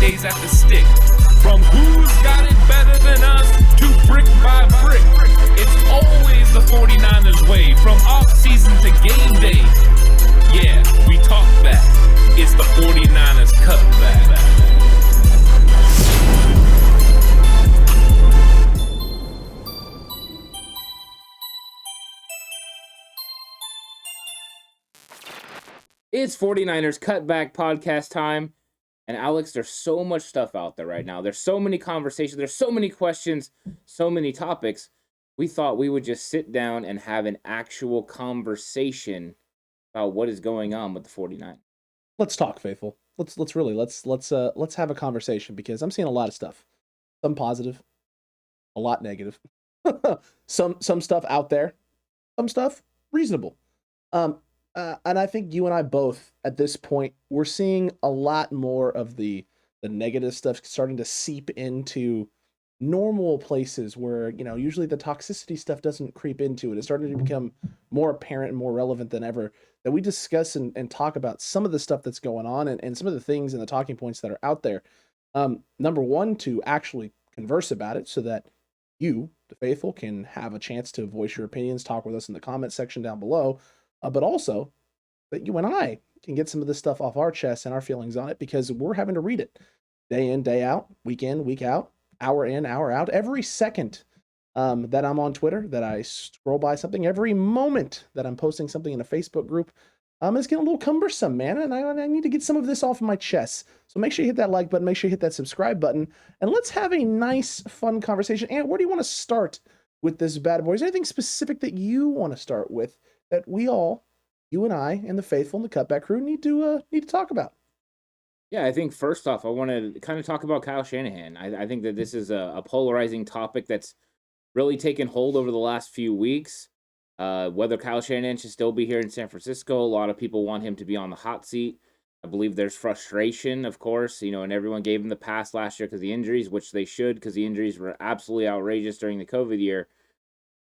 days at the stick. From who's got it better than us to brick by brick. It's always the 49ers way, from off-season to game day. Yeah, we talk back. It's the 49ers Cutback. It's 49ers Cutback Podcast time. And Alex, there's so much stuff out there right now. There's so many conversations. There's so many questions, so many topics. We thought we would just sit down and have an actual conversation about what is going on with the 49ers. Let's talk, faithful. Let's have a conversation, because I'm seeing a lot of stuff. Some positive, a lot negative. some stuff out there, some stuff reasonable. And I think you and I both, at this point, we're seeing a lot more of the negative stuff starting to seep into normal places where, usually the toxicity stuff doesn't creep into it. It's starting to become more apparent and more relevant than ever, that we discuss and talk about some of the stuff that's going on and some of the things and the talking points that are out there. Number one, to actually converse about it so that you, the faithful, can have a chance to voice your opinions, talk with us in the comment section down below. But also that you and I can get some of this stuff off our chest and our feelings on it, because we're having to read it day in, day out, week in, week out, hour in, hour out, every second that I'm on Twitter, that I scroll by something, every moment that I'm posting something in a Facebook group. It's getting a little cumbersome, man, and I need to get some of this off my chest. So make sure you hit that like button, make sure you hit that subscribe button, and let's have a nice, fun conversation. And where do you want to start with this bad boy? Is there anything specific that you want to start with that we all, you and I, and the faithful and the Cutback crew need to talk about? Yeah, I think first off, I want to kind of talk about Kyle Shanahan. I think that this is a polarizing topic that's really taken hold over the last few weeks. Whether Kyle Shanahan should still be here in San Francisco, a lot of people want him to be on the hot seat. I believe there's frustration, of course, and everyone gave him the pass last year because of the injuries, which they should, because the injuries were absolutely outrageous during the COVID year.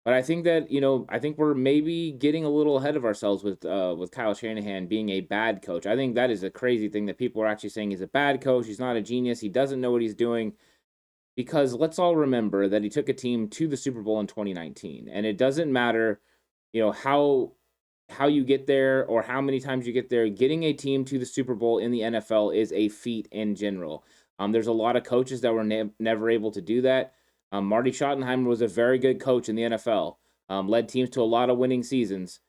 But I think that, I think we're maybe getting a little ahead of ourselves with Kyle Shanahan being a bad coach. I think that is a crazy thing that people are actually saying he's a bad coach. He's not a genius. He doesn't know what he's doing. Because let's all remember that he took a team to the Super Bowl in 2019. And it doesn't matter, how you get there or how many times you get there. Getting a team to the Super Bowl in the NFL is a feat in general. There's a lot of coaches that were never able to do that. Marty Schottenheimer was a very good coach in the NFL, led teams to a lot of winning seasons.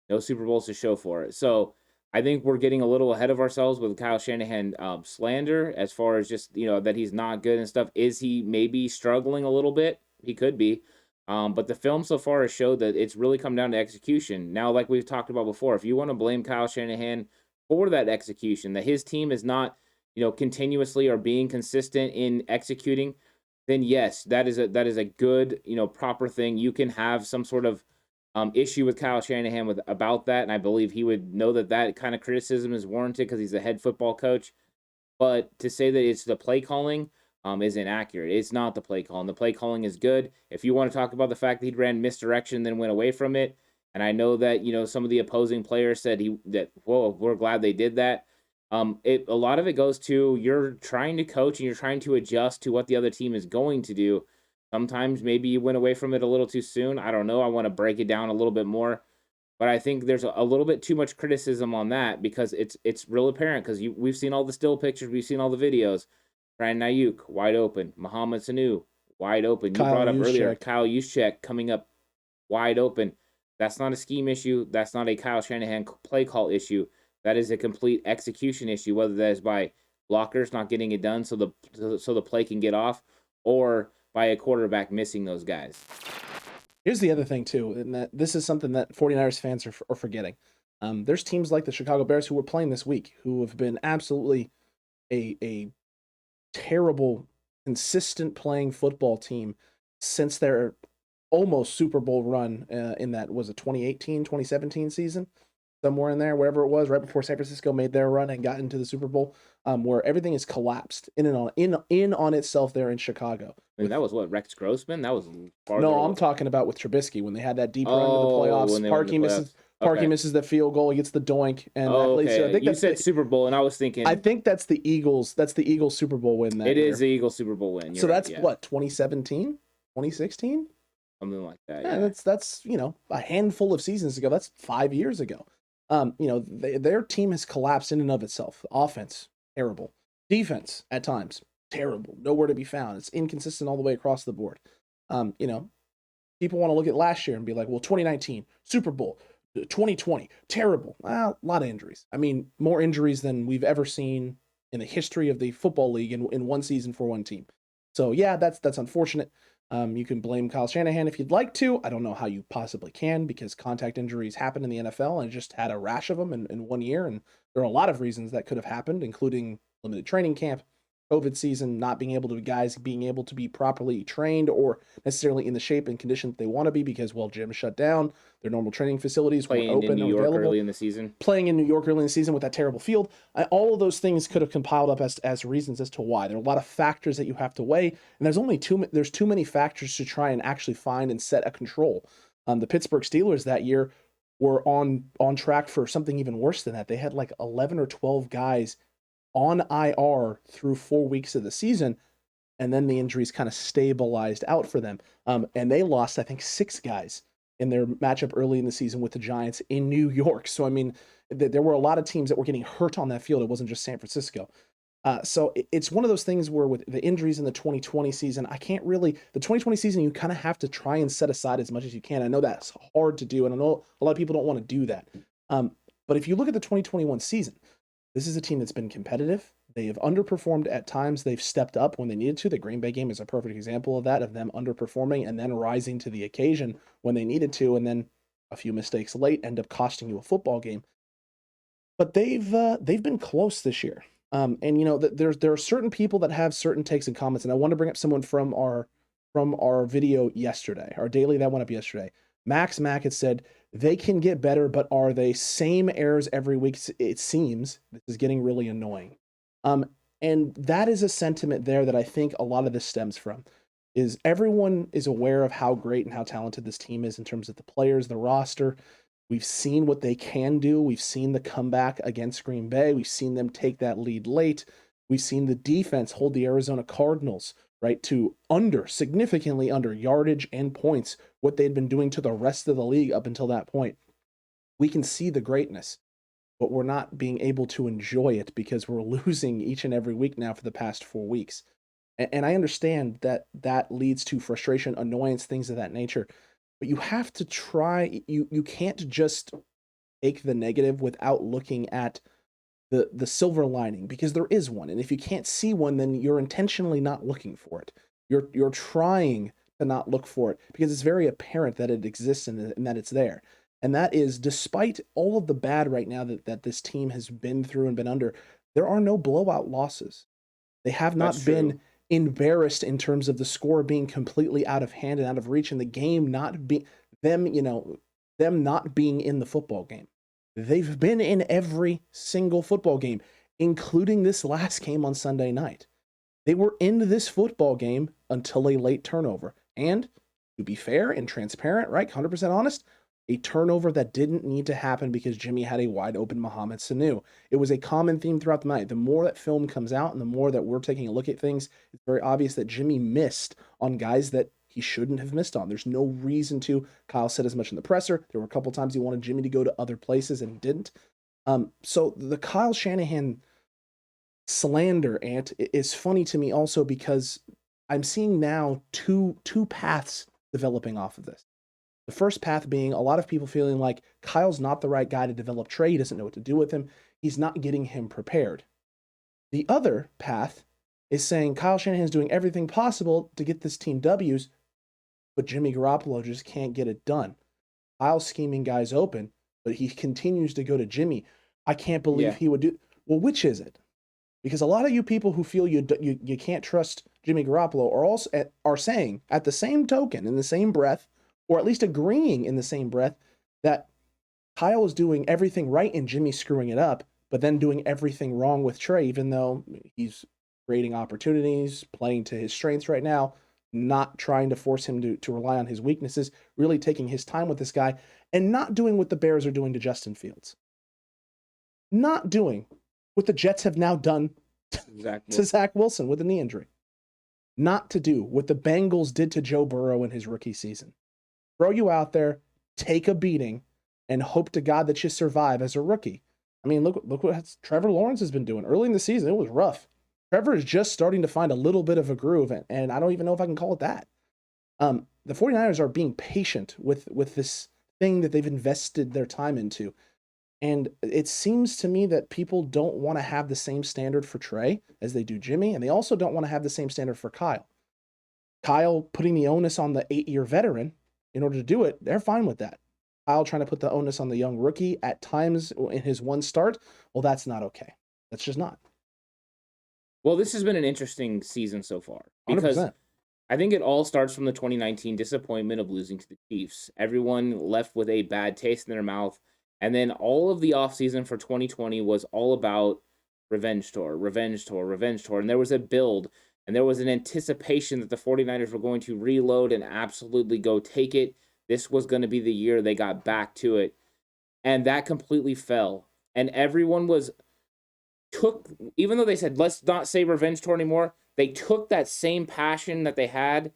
No Super Bowls to show for it. So I think we're getting a little ahead of ourselves with Kyle Shanahan slander, as far as just, that he's not good and stuff. Is he maybe struggling a little bit? He could be. But the film so far has showed that it's really come down to execution. Now, like we've talked about before, if you want to blame Kyle Shanahan for that execution, that his team is not, continuously or being consistent in executing, then yes, that is a good, proper thing. You can have some sort of issue with Kyle Shanahan about that, and I believe he would know that kind of criticism is warranted because he's a head football coach. But to say that it's the play calling is inaccurate. It's not the play calling. The play calling is good. If you want to talk about the fact that he ran misdirection, then went away from it, and I know that some of the opposing players said we're glad they did that. A lot of it goes to, you're trying to coach and you're trying to adjust to what the other team is going to do. Sometimes maybe you went away from it a little too soon. I don't know. I want to break it down a little bit more. But I think there's a little bit too much criticism on that, because it's real apparent, because we've seen all the still pictures. We've seen all the videos. Brandon Ayuk, wide open. Mohamed Sanu, wide open. You brought up earlier Kyle Juszczyk coming up wide open. That's not a scheme issue. That's not a Kyle Shanahan play call issue. That is a complete execution issue, whether that is by blockers not getting it done so the play can get off, or by a quarterback missing those guys. Here's the other thing, too, and that this is something that 49ers fans are forgetting. There's teams like the Chicago Bears who were playing this week who have been absolutely a terrible, consistent playing football team since their almost Super Bowl run in that, was it 2018, 2017 season? Somewhere in there, wherever it was, right before San Francisco made their run and got into the Super Bowl, where everything is collapsed in on itself there in Chicago. I mean, that was what, Rex Grossman? That was farther. No, I'm talking about with Trubisky when they had that deep run into the playoffs. Parkey Okay. misses the field goal. He gets the doink, and Oh, that leads to, I okay. think You that's said Super Bowl, and I was thinking I think that's the Eagles. That's the Eagles Super Bowl win that it year. is the Eagles Super Bowl win. So You're that's right, yeah. what, 2017, 2016. Something like that. Yeah, Yeah. that's a handful of seasons ago. That's 5 years ago. Their team has collapsed in and of itself. Offense, terrible. Defense, at times, terrible. Nowhere to be found. It's inconsistent all the way across the board. People want to look at last year and be like, well, 2019, Super Bowl, 2020, terrible. Well, a lot of injuries. I mean, more injuries than we've ever seen in the history of the football league in one season for one team. So yeah, that's unfortunate. You can blame Kyle Shanahan if you'd like to. I don't know how you possibly can, because contact injuries happen in the NFL and just had a rash of them in 1 year. And there are a lot of reasons that could have happened, including limited training camp, COVID season, not being able to be properly trained or necessarily in the shape and condition that they want to be because, well, gyms shut down, their normal training facilities weren't Playing open in New or York available. early in the season. Playing in New York early in the season with that terrible field. All of those things could have compiled up as reasons as to why. There are a lot of factors that you have to weigh, and there's too many factors to try and actually find and set a control. The Pittsburgh Steelers that year were on track for something even worse than that. They had like 11 or 12 guys on IR through 4 weeks of the season, and then the injuries kind of stabilized out for them. And they lost, I think, 6 guys in their matchup early in the season with the Giants in New York. So, I mean, there were a lot of teams that were getting hurt on that field. It wasn't just San Francisco. So it's one of those things where with the injuries in the 2020 season, the 2020 season, you kind of have to try and set aside as much as you can. I know that's hard to do, and I know a lot of people don't want to do that. But if you look at the 2021 season, this is a team that's been competitive. They have underperformed at times. They've stepped up when they needed to. The Green Bay game is a perfect example of that, of them underperforming and then rising to the occasion when they needed to, and then a few mistakes late end up costing you a football game. But they've been close this year. And there are certain people that have certain takes and comments, and I want to bring up someone from our video yesterday, our daily that went up yesterday. Max Mack had said they can get better, but are they same errors every week? It seems this is getting really annoying. And that is a sentiment there that I think a lot of this stems from. Is everyone is aware of how great and how talented this team is in terms of the players, the roster. We've seen what they can do. We've seen the comeback against Green Bay. We've seen them take that lead late. We've seen the defense hold the Arizona Cardinals, right, to significantly under yardage and points, what they'd been doing to the rest of the league up until that point. We can see the greatness, but we're not being able to enjoy it because we're losing each and every week now for the past 4 weeks. And I understand that leads to frustration, annoyance, things of that nature. But you have to try, you can't just take the negative without looking at the silver lining, because there is one. And if you can't see one, then you're intentionally not looking for it. You're trying to not look for it because it's very apparent that it exists and that it's there. And that is, despite all of the bad right now that this team has been through and been under, there are no blowout losses. They have not been embarrassed in terms of the score being completely out of hand and out of reach, and the game not being them not being in the football game. They've been in every single football game, including this last game on Sunday night. They were in this football game until a late turnover. And to be fair and transparent, right, 100% honest, a turnover that didn't need to happen because Jimmy had a wide open Mohamed Sanu. It was a common theme throughout the night. The more that film comes out and the more that we're taking a look at things, it's very obvious that Jimmy missed on guys that he shouldn't have missed on. There's no reason to. Kyle said as much in the presser. There were a couple times he wanted Jimmy to go to other places and he didn't. So the Kyle Shanahan slander, Ant, is funny to me also because I'm seeing now two paths developing off of this. The first path being a lot of people feeling like Kyle's not the right guy to develop Trey. He doesn't know what to do with him. He's not getting him prepared. The other path is saying Kyle Shanahan's doing everything possible to get this team W's, but Jimmy Garoppolo just can't get it done. Kyle's scheming guys open, but he continues to go to Jimmy. I can't believe he would do. Well, which is it? Because a lot of you people who feel you can't trust Jimmy Garoppolo are saying at the same token, in the same breath, or at least agreeing in the same breath, that Kyle is doing everything right and Jimmy's screwing it up, but then doing everything wrong with Trey, even though he's creating opportunities, playing to his strengths right now. not trying to force him to rely on his weaknesses, really taking his time with this guy, and not doing what the Bears are doing to Justin Fields. Not doing what the Jets have now done to Zach Wilson with a knee injury. Not to do what the Bengals did to Joe Burrow in his rookie season. Throw you out there, take a beating, and hope to God that you survive as a rookie. I mean, look what Trevor Lawrence has been doing. Early in the season, it was rough. Trevor is just starting to find a little bit of a groove, and I don't even know if I can call it that. The 49ers are being patient with this thing that they've invested their time into. And it seems to me that people don't want to have the same standard for Trey as they do Jimmy, and they also don't want to have the same standard for Kyle. Kyle putting the onus on the 8-year veteran in order to do it, they're fine with that. Kyle trying to put the onus on the young rookie at times in his one start, well, that's not okay. That's just not. Well, this has been an interesting season so far because 100%. I think it all starts from the 2019 disappointment of losing to the Chiefs. Everyone left with a bad taste in their mouth. And then all of the offseason for 2020 was all about revenge tour. And there was a build, and there was an anticipation that the 49ers were going to reload and absolutely go take it. This was going to be the year they got back to it. And that completely fell. And everyone even though they said, let's not say revenge tour anymore, they took that same passion that they had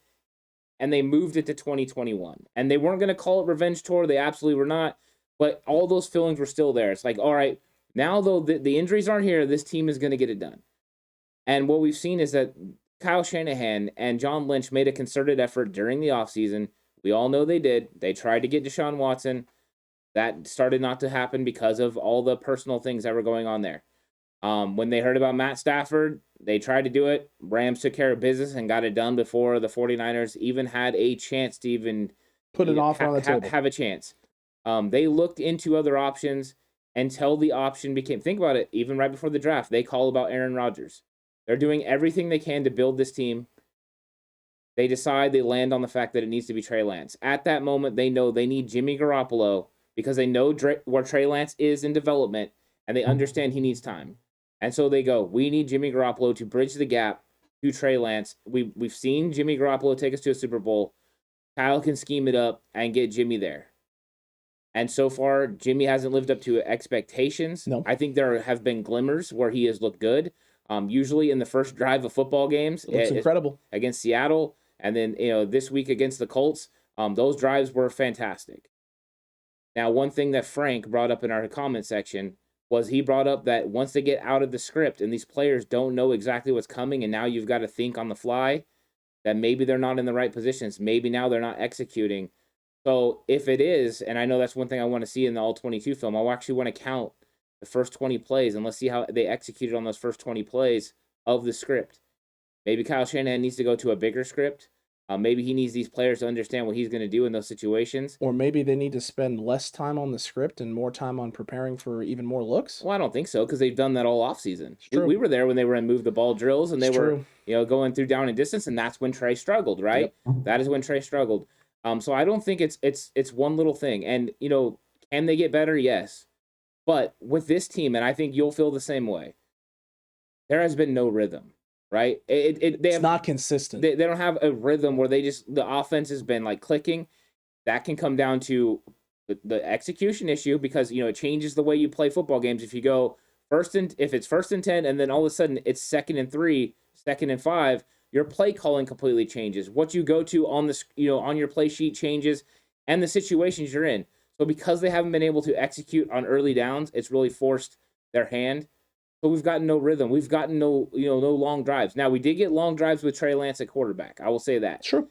and they moved it to 2021. And they weren't going to call it revenge tour. They absolutely were not. But all those feelings were still there. It's like, all right, now though the injuries aren't here, this team is going to get it done. And what we've seen is that Kyle Shanahan and John Lynch made a concerted effort during the offseason. We all know they did. They tried to get Deshaun Watson. That started not to happen because of all the personal things that were going on there. When they heard about Matt Stafford, they tried to do it. Rams took care of business and got it done before the 49ers even had a chance to even put an offer on the table. Have a chance. They looked into other options until the option became, think about it, even right before the draft, they call about Aaron Rodgers. They're doing everything they can to build this team. They decide, they land on the fact that it needs to be Trey Lance. At that moment, they know they need Jimmy Garoppolo because they know where Trey Lance is in development, and they understand he needs time. And so they go, we need Jimmy Garoppolo to bridge the gap to Trey Lance. We've seen Jimmy Garoppolo take us to a Super Bowl. Kyle can scheme it up and get Jimmy there. And so far, Jimmy hasn't lived up to expectations. No. I think there have been glimmers where he has looked good. Usually in the first drive of football games. It looks incredible. Against Seattle. And then, this week against the Colts. Those drives were fantastic. Now, one thing that Frank brought up in our comment section was he brought up that once they get out of the script and these players don't know exactly what's coming and now you've got to think on the fly, that maybe they're not in the right positions. Maybe now they're not executing. So if it is, and I know that's one thing I want to see in the All-22 film, I actually want to count the first 20 plays and let's see how they executed on those first 20 plays of the script. Maybe Kyle Shanahan needs to go to a bigger script. Maybe he needs these players to understand what he's going to do in those situations. Or maybe they need to spend less time on the script and more time on preparing for even more looks. Well, I don't think so because they've done that all offseason. We were there when they were in move the ball drills and they were going through down and distance, and that's when Trey struggled, right? Yep. That is when Trey struggled. So I don't think it's one little thing. And, can they get better? Yes. But with this team, and I think you'll feel the same way, there has been no rhythm. Right? It's not consistent. They don't have a rhythm where the offense has been like clicking. That can come down to the execution issue because, it changes the way you play football games. If you go if it's 1st and 10 and then all of a sudden it's 2nd and 3, 2nd and 5, your play calling completely changes. What you go to on on your play sheet changes and the situations you're in. So because they haven't been able to execute on early downs, it's really forced their hand. But we've gotten no rhythm. We've gotten no long drives. Now, we did get long drives with Trey Lance at quarterback. I will say that. Sure.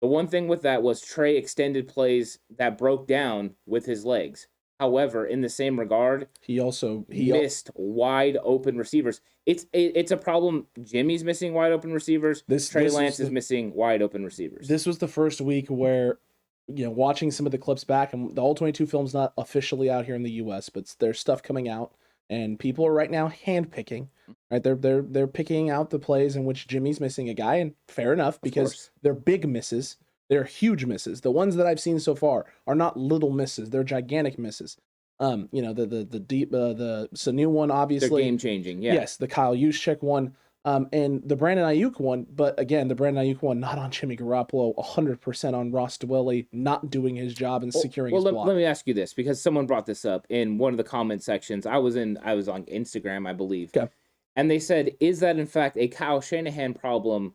The one thing with that was Trey extended plays that broke down with his legs. However, in the same regard, he missed wide open receivers. It's a problem. Jimmy's missing wide open receivers. Trey Lance is missing wide open receivers. This was the first week where, watching some of the clips back, and the All-22 film's not officially out here in the U.S., but there's stuff coming out. And people are right now handpicking, right? They're picking out the plays in which Jimmy's missing a guy, and fair enough because they're big misses. They're huge misses. The ones that I've seen so far are not little misses; they're gigantic misses. The deep the Sanu one obviously they're game changing. Yeah. Yes, the Kyle Juszczyk one. And the Brandon Ayuk one, but again, the Brandon Ayuk one, not on Jimmy Garoppolo, 100% on Ross Dwelley not doing his job and securing his block. Let me ask you this, because someone brought this up in one of the comment sections. I was on Instagram, I believe. Okay. And they said, is that in fact a Kyle Shanahan problem?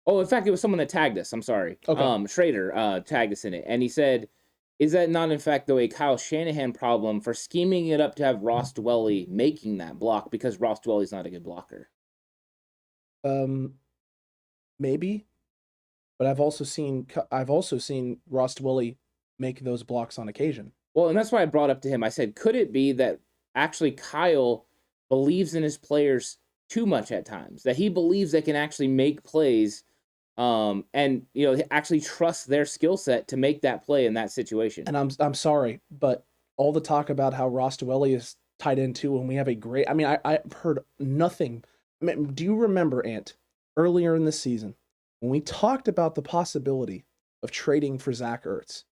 Oh, in fact, it was someone that tagged us. I'm sorry. Okay. Schrader tagged us in it. And he said, is that not in fact, though, a Kyle Shanahan problem for scheming it up to have Ross Dwelley making that block because Ross Dwelley's not a good blocker? Maybe. But I've also seen Ross Dwelley make those blocks on occasion. Well, and that's why I brought up to him. I said, could it be that actually Kyle believes in his players too much at times, that he believes they can actually make plays, and actually trust their skill set to make that play in that situation? And I'm sorry, but all the talk about how Ross Dwelley is tight end too, and we have a great. I mean, I've heard nothing. I mean, do you remember, Ant, earlier in the season when we talked about the possibility of trading for Zach Ertz,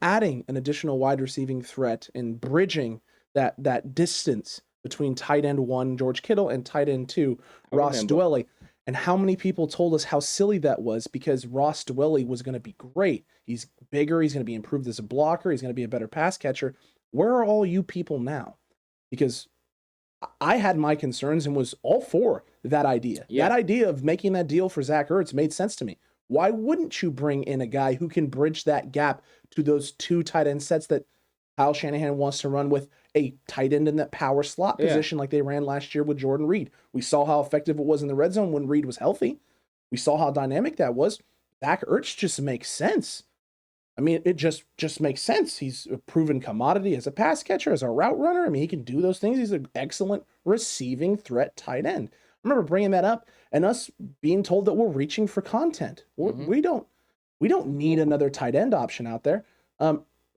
adding an additional wide receiving threat and bridging that distance between tight end 1 George Kittle and tight end 2 Ross Dwelley, and how many people told us how silly that was because Ross Dwelley was going to be great. He's bigger. He's going to be improved as a blocker. He's going to be a better pass catcher. Where are all you people now? Because I had my concerns and was all for that idea. Yeah. That idea of making that deal for Zach Ertz made sense to me. Why wouldn't you bring in a guy who can bridge that gap to those 2 tight end sets that Kyle Shanahan wants to run with a tight end in that power slot position like they ran last year with Jordan Reed? We saw how effective it was in the red zone when Reed was healthy. We saw how dynamic that was. Zach Ertz just makes sense. I mean, it just makes sense. He's a proven commodity as a pass catcher, as a route runner. I mean, he can do those things. He's an excellent receiving threat tight end. I remember bringing that up and us being told that we're reaching for content. We don't need another tight end option out there.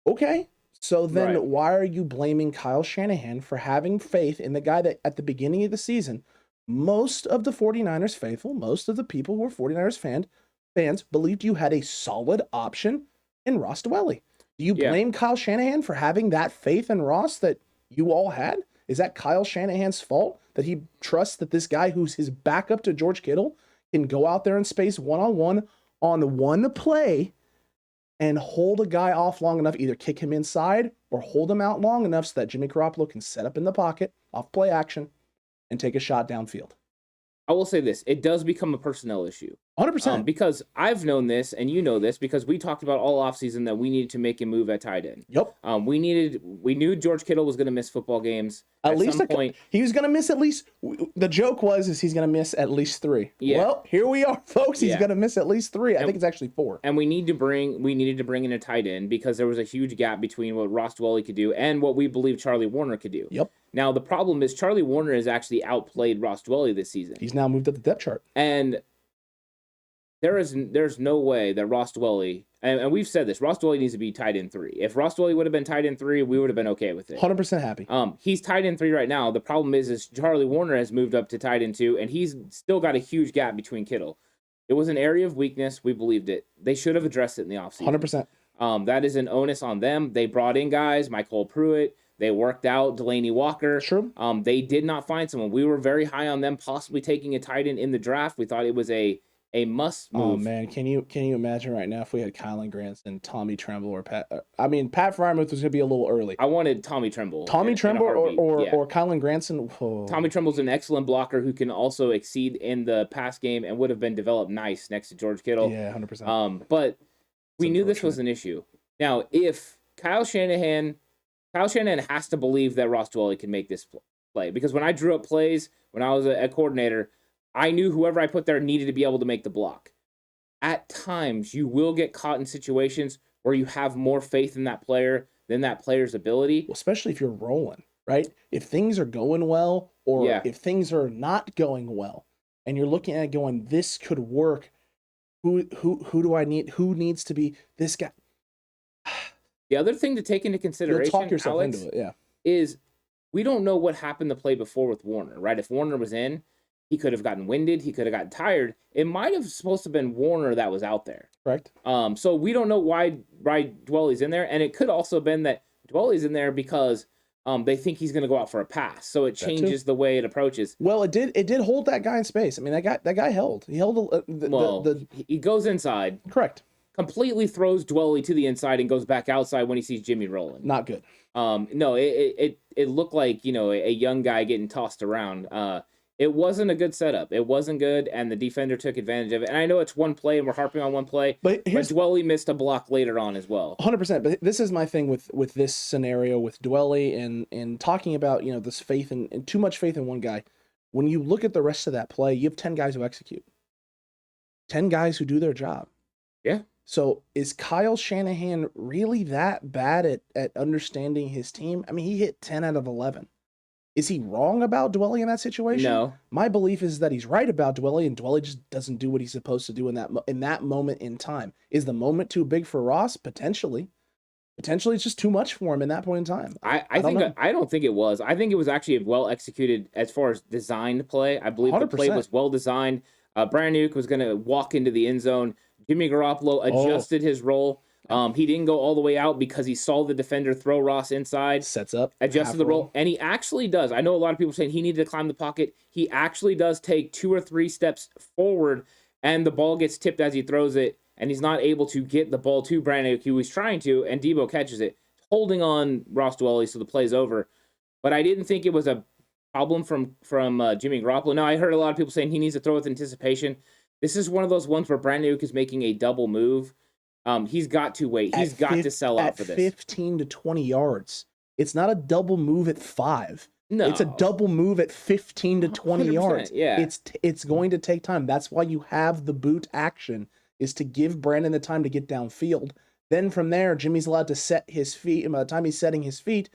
Okay. So then why are you blaming Kyle Shanahan for having faith in the guy that at the beginning of the season, most of the 49ers faithful, most of the people who are 49ers fans believed you had a solid option in Ross Dwelley? Do you blame Kyle Shanahan for having that faith in Ross that you all had? Is that Kyle Shanahan's fault that he trusts that this guy who's his backup to George Kittle can go out there in space one-on-one on one play and hold a guy off long enough, either kick him inside or hold him out long enough so that Jimmy Garoppolo can set up in the pocket off play action and take a shot downfield? I will say this. It does become a personnel issue. 100%. Because I've known this, and you know this, because we talked about all offseason that we needed to make a move at tight end. Yep. We knew George Kittle was going to miss football games at least some point. He was going to miss at least, the joke was he's going to miss at least 3. Yeah. Well, here we are, folks. He's going to miss at least 3. I think it's actually 4. And we needed to bring in a tight end because there was a huge gap between what Ross Dwelley could do and what we believe Charlie Warner could do. Yep. Now, the problem is Charlie Warner has actually outplayed Ross Dwelley this season. He's now moved up the depth chart. And there's no way that Ross Dwelley, and we've said this, Ross Dwelley needs to be tight end 3. If Ross Dwelley would have been tight end 3, we would have been okay with it. 100% happy. He's tight end 3 right now. The problem is Charlie Warner has moved up to tight end 2, and he's still got a huge gap between Kittle. It was an area of weakness. We believed it. They should have addressed it in the offseason. 100%. That is an onus on them. They brought in guys, Michael Pruitt. They worked out Delaney Walker. True. They did not find someone. We were very high on them possibly taking a tight end in the draft. We thought it was a must move. Oh man, can you imagine right now if we had Kylan Granson, Tommy Tremble, or Pat? Pat Frymouth was going to be a little early. I wanted Tommy Tremble. Or Kylan Granson. Whoa. Tommy Tremble's an excellent blocker who can also exceed in the pass game and would have been developed nice next to George Kittle. Yeah, 100%. But we knew this was an issue. Now, if Kyle Shanahan has to believe that Ross Dwelley can make this play, because when I drew up plays when I was a coordinator, I knew whoever I put there needed to be able to make the block. At times, you will get caught in situations where you have more faith in that player than that player's ability. Well, especially if you're rolling, right? If things are going well or if things are not going well, and you're looking at it going, this could work. Who do I need? Who needs to be this guy? The other thing to take into consideration, You'll talk yourself Alex, into it, is we don't know what happened the play before with Warner, right? If Warner was in, he could have gotten winded. He could have gotten tired. It might have supposed to have been Warner that was out there. Correct. So we don't know why Dwelley's in there. And it could also have been that Dwelley's in there because they think he's going to go out for a pass. So it changes the way it approaches. Well, it did hold that guy in space. I mean, that guy held. He held he goes inside. Correct. Completely throws Dwelley to the inside and goes back outside when he sees Jimmy rolling. Not good. No, it looked like, a young guy getting tossed around. It wasn't a good setup. It wasn't good, and the defender took advantage of it. And I know it's one play, and we're harping on one play, but Dwelley missed a block later on as well. 100%. But this is my thing with this scenario with Dwelley and talking about, this faith and too much faith in one guy. When you look at the rest of that play, you have 10 guys who execute. 10 guys who do their job. Yeah. So is Kyle Shanahan really that bad at understanding his team? I mean, he hit 10 out of 11. Is he wrong about Dwelley in that situation? No. My belief is that he's right about Dwelley, and Dwelley just doesn't do what he's supposed to do in that moment in time. Is the moment too big for Ross? Potentially. Potentially, it's just too much for him in that point in time. I don't think it was. I think it was actually a well executed as far as designed play. I believe 100%. The play was well designed. Brandon Ayuk was going to walk into the end zone. Jimmy Garoppolo adjusted his role. He didn't go all the way out because he saw the defender throw Ross inside. Sets up. Adjusted the roll. And he actually does. I know a lot of people saying he needed to climb the pocket. He actually does take 2 or 3 steps forward, and the ball gets tipped as he throws it, and he's not able to get the ball to Brandon Ayuk. He was trying to, and Debo catches it, holding on Ross Dwelley, so the play's over. But I didn't think it was a problem from Jimmy Garoppolo. Now, I heard a lot of people saying he needs to throw with anticipation. This is one of those ones where Brandon Ayuk is making a double move. He's got to wait. He's got to sell out for this. At 15 to 20 yards. It's not a double move at 5. No. It's a double move at 15 to 20 yards. Yeah. It's going to take time. That's why you have the boot action, is to give Brandon the time to get downfield. Then from there, Jimmy's allowed to set his feet. And by the time he's setting his feet,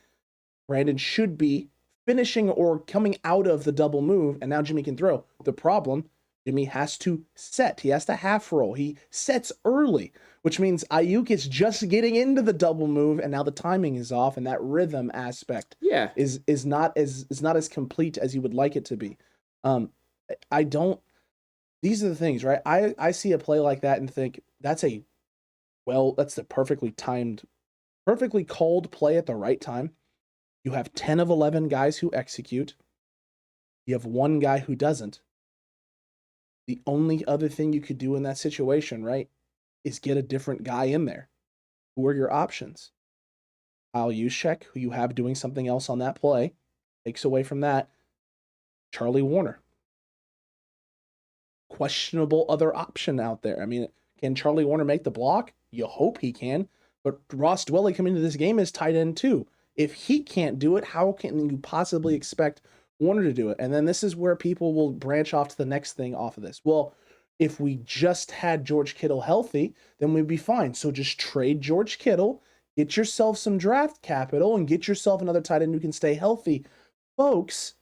Brandon should be finishing or coming out of the double move, and now Jimmy can throw. The problem, Jimmy has to set. He has to half roll. He sets early, which means Ayuk is just getting into the double move, and now the timing is off, and that rhythm aspect is not as complete as you would like it to be. These are the things, right? I see a play like that and think that's the perfectly timed, perfectly called play at the right time. You have 10 of 11 guys who execute. You have one guy who doesn't. The only other thing you could do in that situation, right, is get a different guy in there. Who are your options? Kyle Juszczyk, who you have doing something else on that play, takes away from that. Charlie Warner. Questionable other option out there. I mean, can Charlie Warner make the block? You hope he can. But Ross Dwelley coming into this game is tight end too. If he can't do it, how can you possibly expect Warner to do it? And then this is where people will branch off to the next thing off of this. Well, if we just had George Kittle healthy, then we'd be fine. So just trade George Kittle, get yourself some draft capital, and get yourself another tight end who can stay healthy. Folks,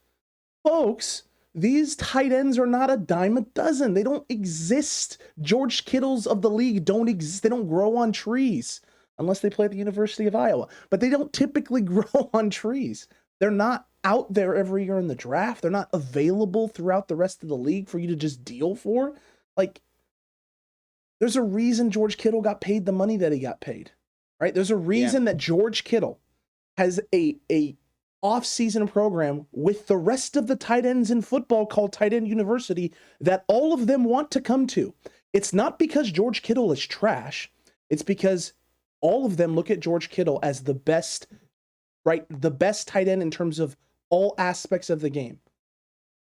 these tight ends are not a dime a dozen. They don't exist. George Kittles of the league don't exist. They don't grow on trees unless they play at the University of Iowa. But they don't typically grow on trees. They're not out there every year in the draft. They're not available throughout the rest of the league for you to just deal for. Like, there's a reason George Kittle got paid the money that he got paid, right? There's a reason that George Kittle has a off-season program with the rest of the tight ends in football called Tight End University that all of them want to come to. It's not because George Kittle is trash. It's because all of them look at George Kittle as the best, right? The best tight end in terms of all aspects of the game.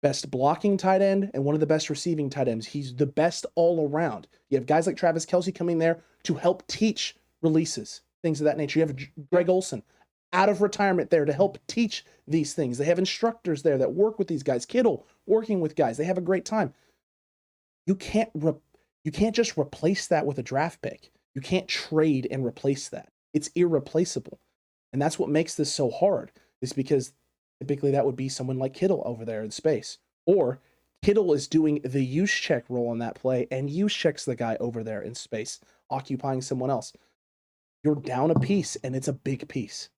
Best blocking tight end and one of the best receiving tight ends. He's the best all around. You have guys like Travis Kelce coming there to help teach releases, things of that nature. You have Greg Olsen out of retirement there to help teach these things. They have instructors there that work with these guys. Kittle working with guys. They have a great time. You can't just replace that with a draft pick. You can't trade and replace that. It's irreplaceable. And that's what makes this so hard, is because typically that would be someone like Kittle over there in space. Or Kittle is doing the Juszczyk role on that play, and Juszczyk's the guy over there in space, occupying someone else. You're down a piece, and it's a big piece.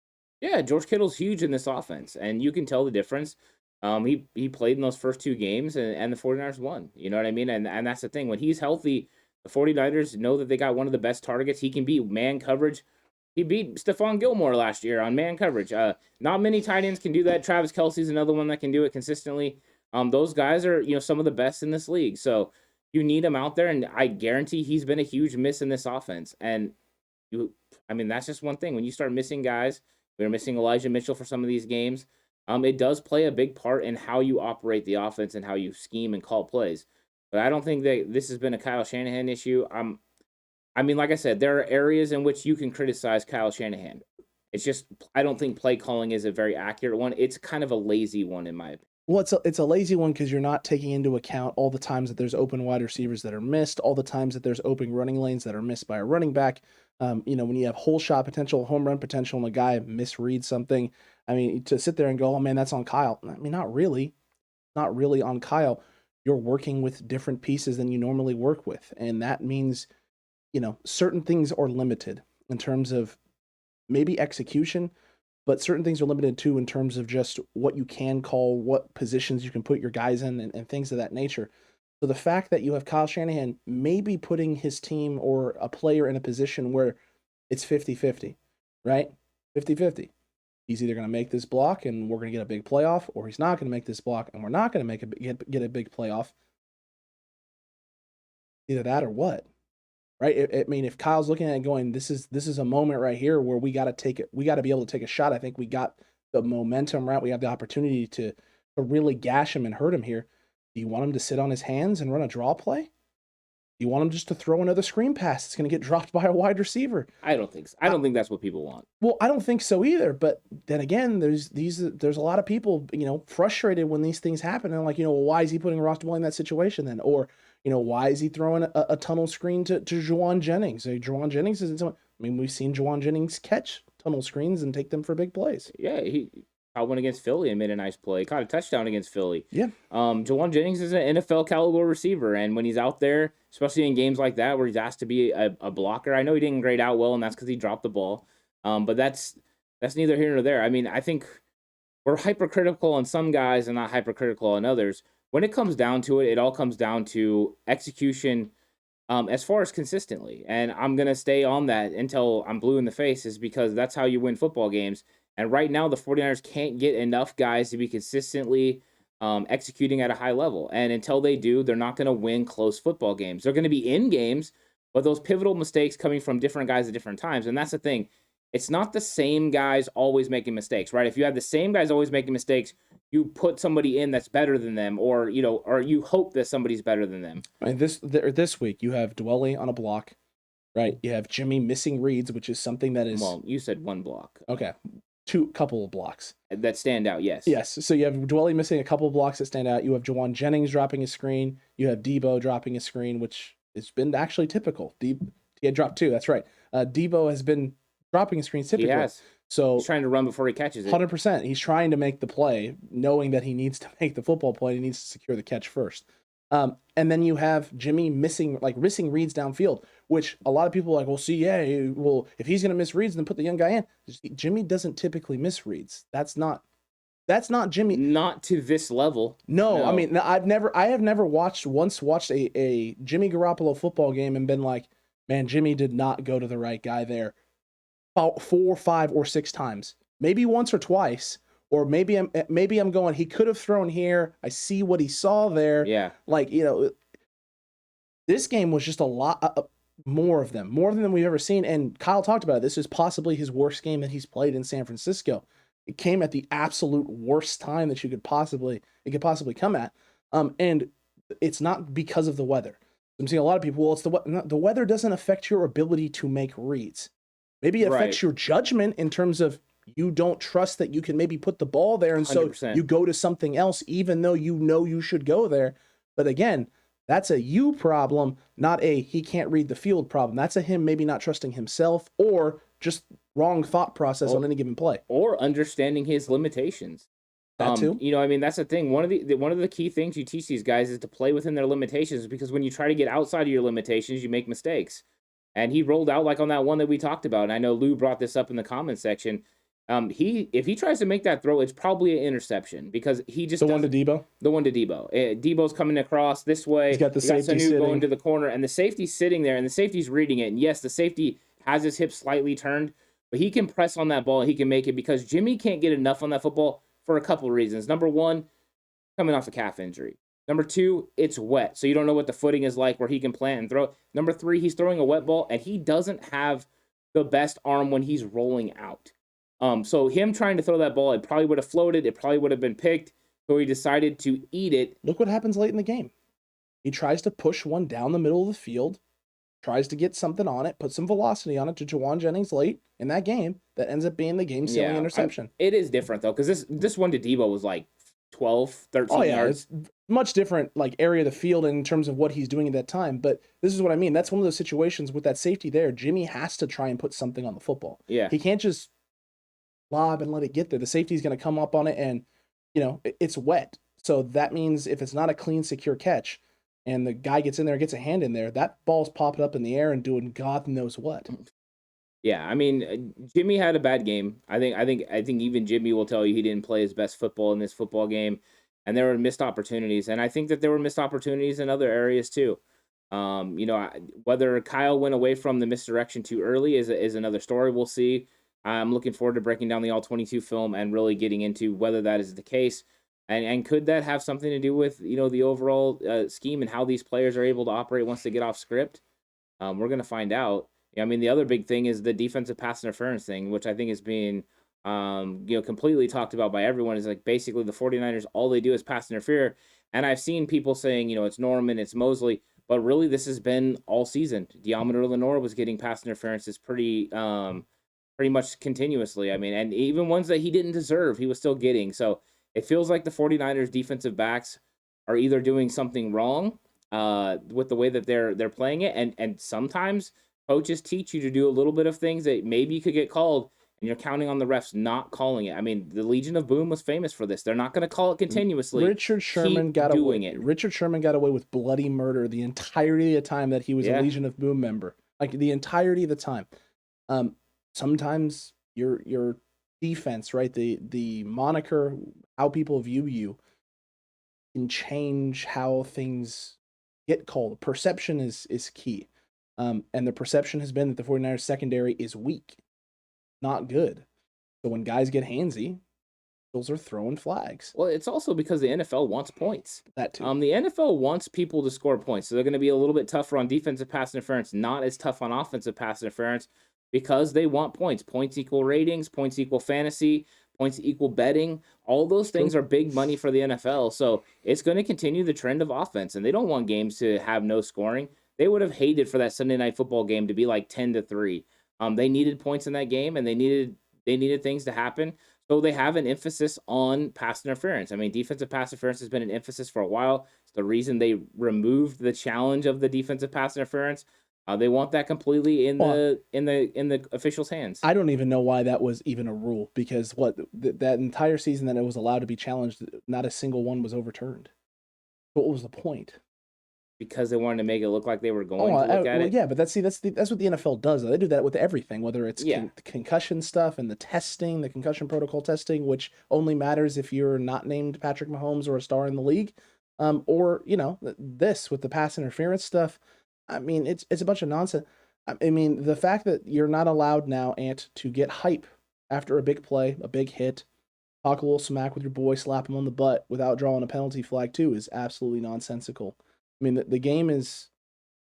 Yeah, George Kittle's huge in this offense, and you can tell the difference. He played in those first 2 games, and the 49ers won. You know what I mean? And that's the thing. When he's healthy, the 49ers know that they got one of the best targets. He can beat man coverage He beat Stephon Gilmore last year on man coverage. Not many tight ends can do that. Travis Kelce's another one that can do it consistently. Those guys are, some of the best in this league. So you need him out there, and I guarantee he's been a huge miss in this offense. And that's just one thing. When you start missing guys, we were missing Elijah Mitchell for some of these games. It does play a big part in how you operate the offense and how you scheme and call plays. But I don't think that this has been a Kyle Shanahan issue. Like I said, there are areas in which you can criticize Kyle Shanahan. It's just, I don't think play calling is a very accurate one. It's kind of a lazy one, in my opinion. Well, it's a lazy one because you're not taking into account all the times that there's open wide receivers that are missed, all the times that there's open running lanes that are missed by a running back. When you have whole shot potential, home run potential, and a guy misreads something, to sit there and go, oh man, that's on Kyle. Not really. Not really on Kyle. You're working with different pieces than you normally work with. And that means, certain things are limited in terms of maybe execution, but certain things are limited too in terms of just what you can call, what positions you can put your guys in, and things of that nature. So the fact that you have Kyle Shanahan maybe putting his team or a player in a position where it's 50-50, right? 50-50. He's either going to make this block and we're going to get a big playoff, or he's not going to make this block and we're not going to get a big playoff. Either that or what? Right? If Kyle's looking at it going, this is a moment right here where we got to take it. We got to be able to take a shot. I think we got the momentum right. We have the opportunity to really gash him and hurt him here. Do you want him to sit on his hands and run a draw play? Do you want him just to throw another screen pass? It's going to get dropped by a wide receiver. I don't think so. I don't think that's what people want. Well, I don't think so either. But then again, there's a lot of people, frustrated when these things happen. And why is he putting Ross Dwelly in that situation then? Or, why is he throwing a tunnel screen to Jawan Jennings? Jawan Jennings isn't. We've seen Jawan Jennings catch tunnel screens and take them for big plays. Yeah, he went against Philly and made a nice play. Caught a touchdown against Philly. Yeah. Jawan Jennings is an NFL caliber receiver, and when he's out there, especially in games like that where he's asked to be a blocker, I know he didn't grade out well, and that's because he dropped the ball. But that's neither here nor there. I think we're hypercritical on some guys and not hypercritical on others. When it comes down to it, it all comes down to execution as far as consistently. And I'm going to stay on that until I'm blue in the face, is because that's how you win football games. And right now, the 49ers can't get enough guys to be consistently executing at a high level. And until they do, they're not going to win close football games. They're going to be in games, but those pivotal mistakes coming from different guys at different times. And that's the thing. It's not the same guys always making mistakes, right? If you have the same guys always making mistakes, you put somebody in that's better than them, or you hope that somebody's better than them. This week, you have Dwelly on a block, right? You have Jimmy missing reads, which is something that is... Well, you said one block. Okay. Couple of blocks that stand out. Yes. So you have Dwelly missing a couple of blocks that stand out. You have Jawan Jennings dropping a screen. You have Debo dropping a screen, which has been actually typical. He had dropped two. That's right. Debo has been dropping screens typically. He has. So he's trying to run before he catches it. 100%. He's trying to make the play, knowing that he needs to make the football play. He needs to secure the catch first. And then you have Jimmy missing reads downfield, which a lot of people are like, if he's going to miss reads, then put the young guy in. Jimmy doesn't typically miss reads. That's not Jimmy. Not to this level. No. I have never watched a Jimmy Garoppolo football game and been like, man, Jimmy did not go to the right guy there 4, 5, or 6 times. Maybe once or twice. Or maybe I'm going, he could have thrown here. I see what he saw there. Yeah. This game was just a lot more of them than we've ever seen. And Kyle talked about it. This is possibly his worst game that he's played in San Francisco. It came at the absolute worst time that it could possibly come at. And it's not because of the weather. I'm seeing a lot of people, it's the weather doesn't affect your ability to make reads. Maybe it affects your judgment in terms of, you don't trust that you can maybe put the ball there, and so 100%. You go to something else, even though you know you should go there. But again, that's a you problem, not a he can't read the field problem. That's a him maybe not trusting himself, or just wrong thought process on any given play, or understanding his limitations. That too. That's the thing. One of the key things you teach these guys is to play within their limitations, because when you try to get outside of your limitations, you make mistakes. And he rolled out like on that one that we talked about. And I know Lou brought this up in the comment section. If he tries to make that throw, it's probably an interception, because he just the one to Debo. Debo's coming across this way. He's got the safety sitting, going to the corner, and the safety's sitting there, and the safety's reading it. And yes, the safety has his hips slightly turned, but he can press on that ball and he can make it because Jimmy can't get enough on that football for a couple of reasons. Number one, coming off a calf injury. Number two, it's wet, so you don't know what the footing is like where he can plant and throw. Number three, he's throwing a wet ball, and he doesn't have the best arm when he's rolling out. So him trying to throw that ball, it probably would have floated. It probably would have been picked. So he decided to eat it. Look what happens late in the game. He tries to push one down the middle of the field, tries to get something on it, put some velocity on it to Jawan Jennings late in that game. That ends up being the game-sealing interception. It is different, though, because this one to Debo was like 12, 13 yards. It's much different like area of the field in terms of what he's doing at that time. But this is what I mean. That's one of those situations with that safety there. Jimmy has to try and put something on the football. Yeah. He can't just lob and let it get there. The safety's going to come up on it and, it's wet. So that means if it's not a clean, secure catch and the guy gets in there, gets a hand in there, that ball's popping up in the air and doing God knows what. Yeah, I mean, Jimmy had a bad game. I think even Jimmy will tell you he didn't play his best football in this football game, and there were missed opportunities. And I think that there were missed opportunities in other areas too. Whether Kyle went away from the misdirection too early is another story. We'll see. I'm looking forward to breaking down the All-22 film and really getting into whether that is the case, and could that have something to do with the overall scheme and how these players are able to operate once they get off script. We're gonna find out. I mean, the other big thing is the defensive pass interference thing, which I think is being, completely talked about by everyone. Is like basically the 49ers, all they do is pass interfere. And I've seen people saying, it's Norman, it's Mosley, but really this has been all season. Deommodore Lenoir was getting pass interferences pretty much continuously. I mean, and even ones that he didn't deserve, he was still getting. So it feels like the 49ers defensive backs are either doing something wrong with the way that they're playing it, and sometimes coaches teach you to do a little bit of things that maybe you could get called, and you're counting on the refs not calling it. I mean, the Legion of Boom was famous for this. They're not going to call it continuously. Richard Sherman got away with bloody murder the entirety of the time that he was a Legion of Boom member. Like the entirety of the time. Sometimes your defense, right? The moniker, how people view you, can change how things get called. Perception is key. And the perception has been that the 49ers secondary is weak, not good. So when guys get handsy, those are throwing flags. Well, it's also because the NFL wants points. That too. The NFL wants people to score points. So they're going to be a little bit tougher on defensive pass interference, not as tough on offensive pass interference, because they want points. Points equal ratings, points equal fantasy, points equal betting. All those things are big money for the NFL. So it's going to continue the trend of offense, and they don't want games to have no scoring. They would have hated for that Sunday Night Football game to be like 10-3. They needed points in that game, and they needed things to happen. So they have an emphasis on pass interference. I mean, defensive pass interference has been an emphasis for a while. It's the reason they removed the challenge of the defensive pass interference. They want that completely in the officials' hands. I don't even know why that was even a rule, because that entire season that it was allowed to be challenged, not a single one was overturned. What was the point? Because they wanted to make it look like they were going to look at it. Yeah, but that's what the NFL does. They do that with everything, whether it's concussion stuff and the testing, the concussion protocol testing, which only matters if you're not named Patrick Mahomes or a star in the league, or this with the pass interference stuff. I mean, it's a bunch of nonsense. I mean, the fact that you're not allowed now, Ant, to get hype after a big play, a big hit, talk a little smack with your boy, slap him on the butt without drawing a penalty flag too, is absolutely nonsensical. I mean, the game is...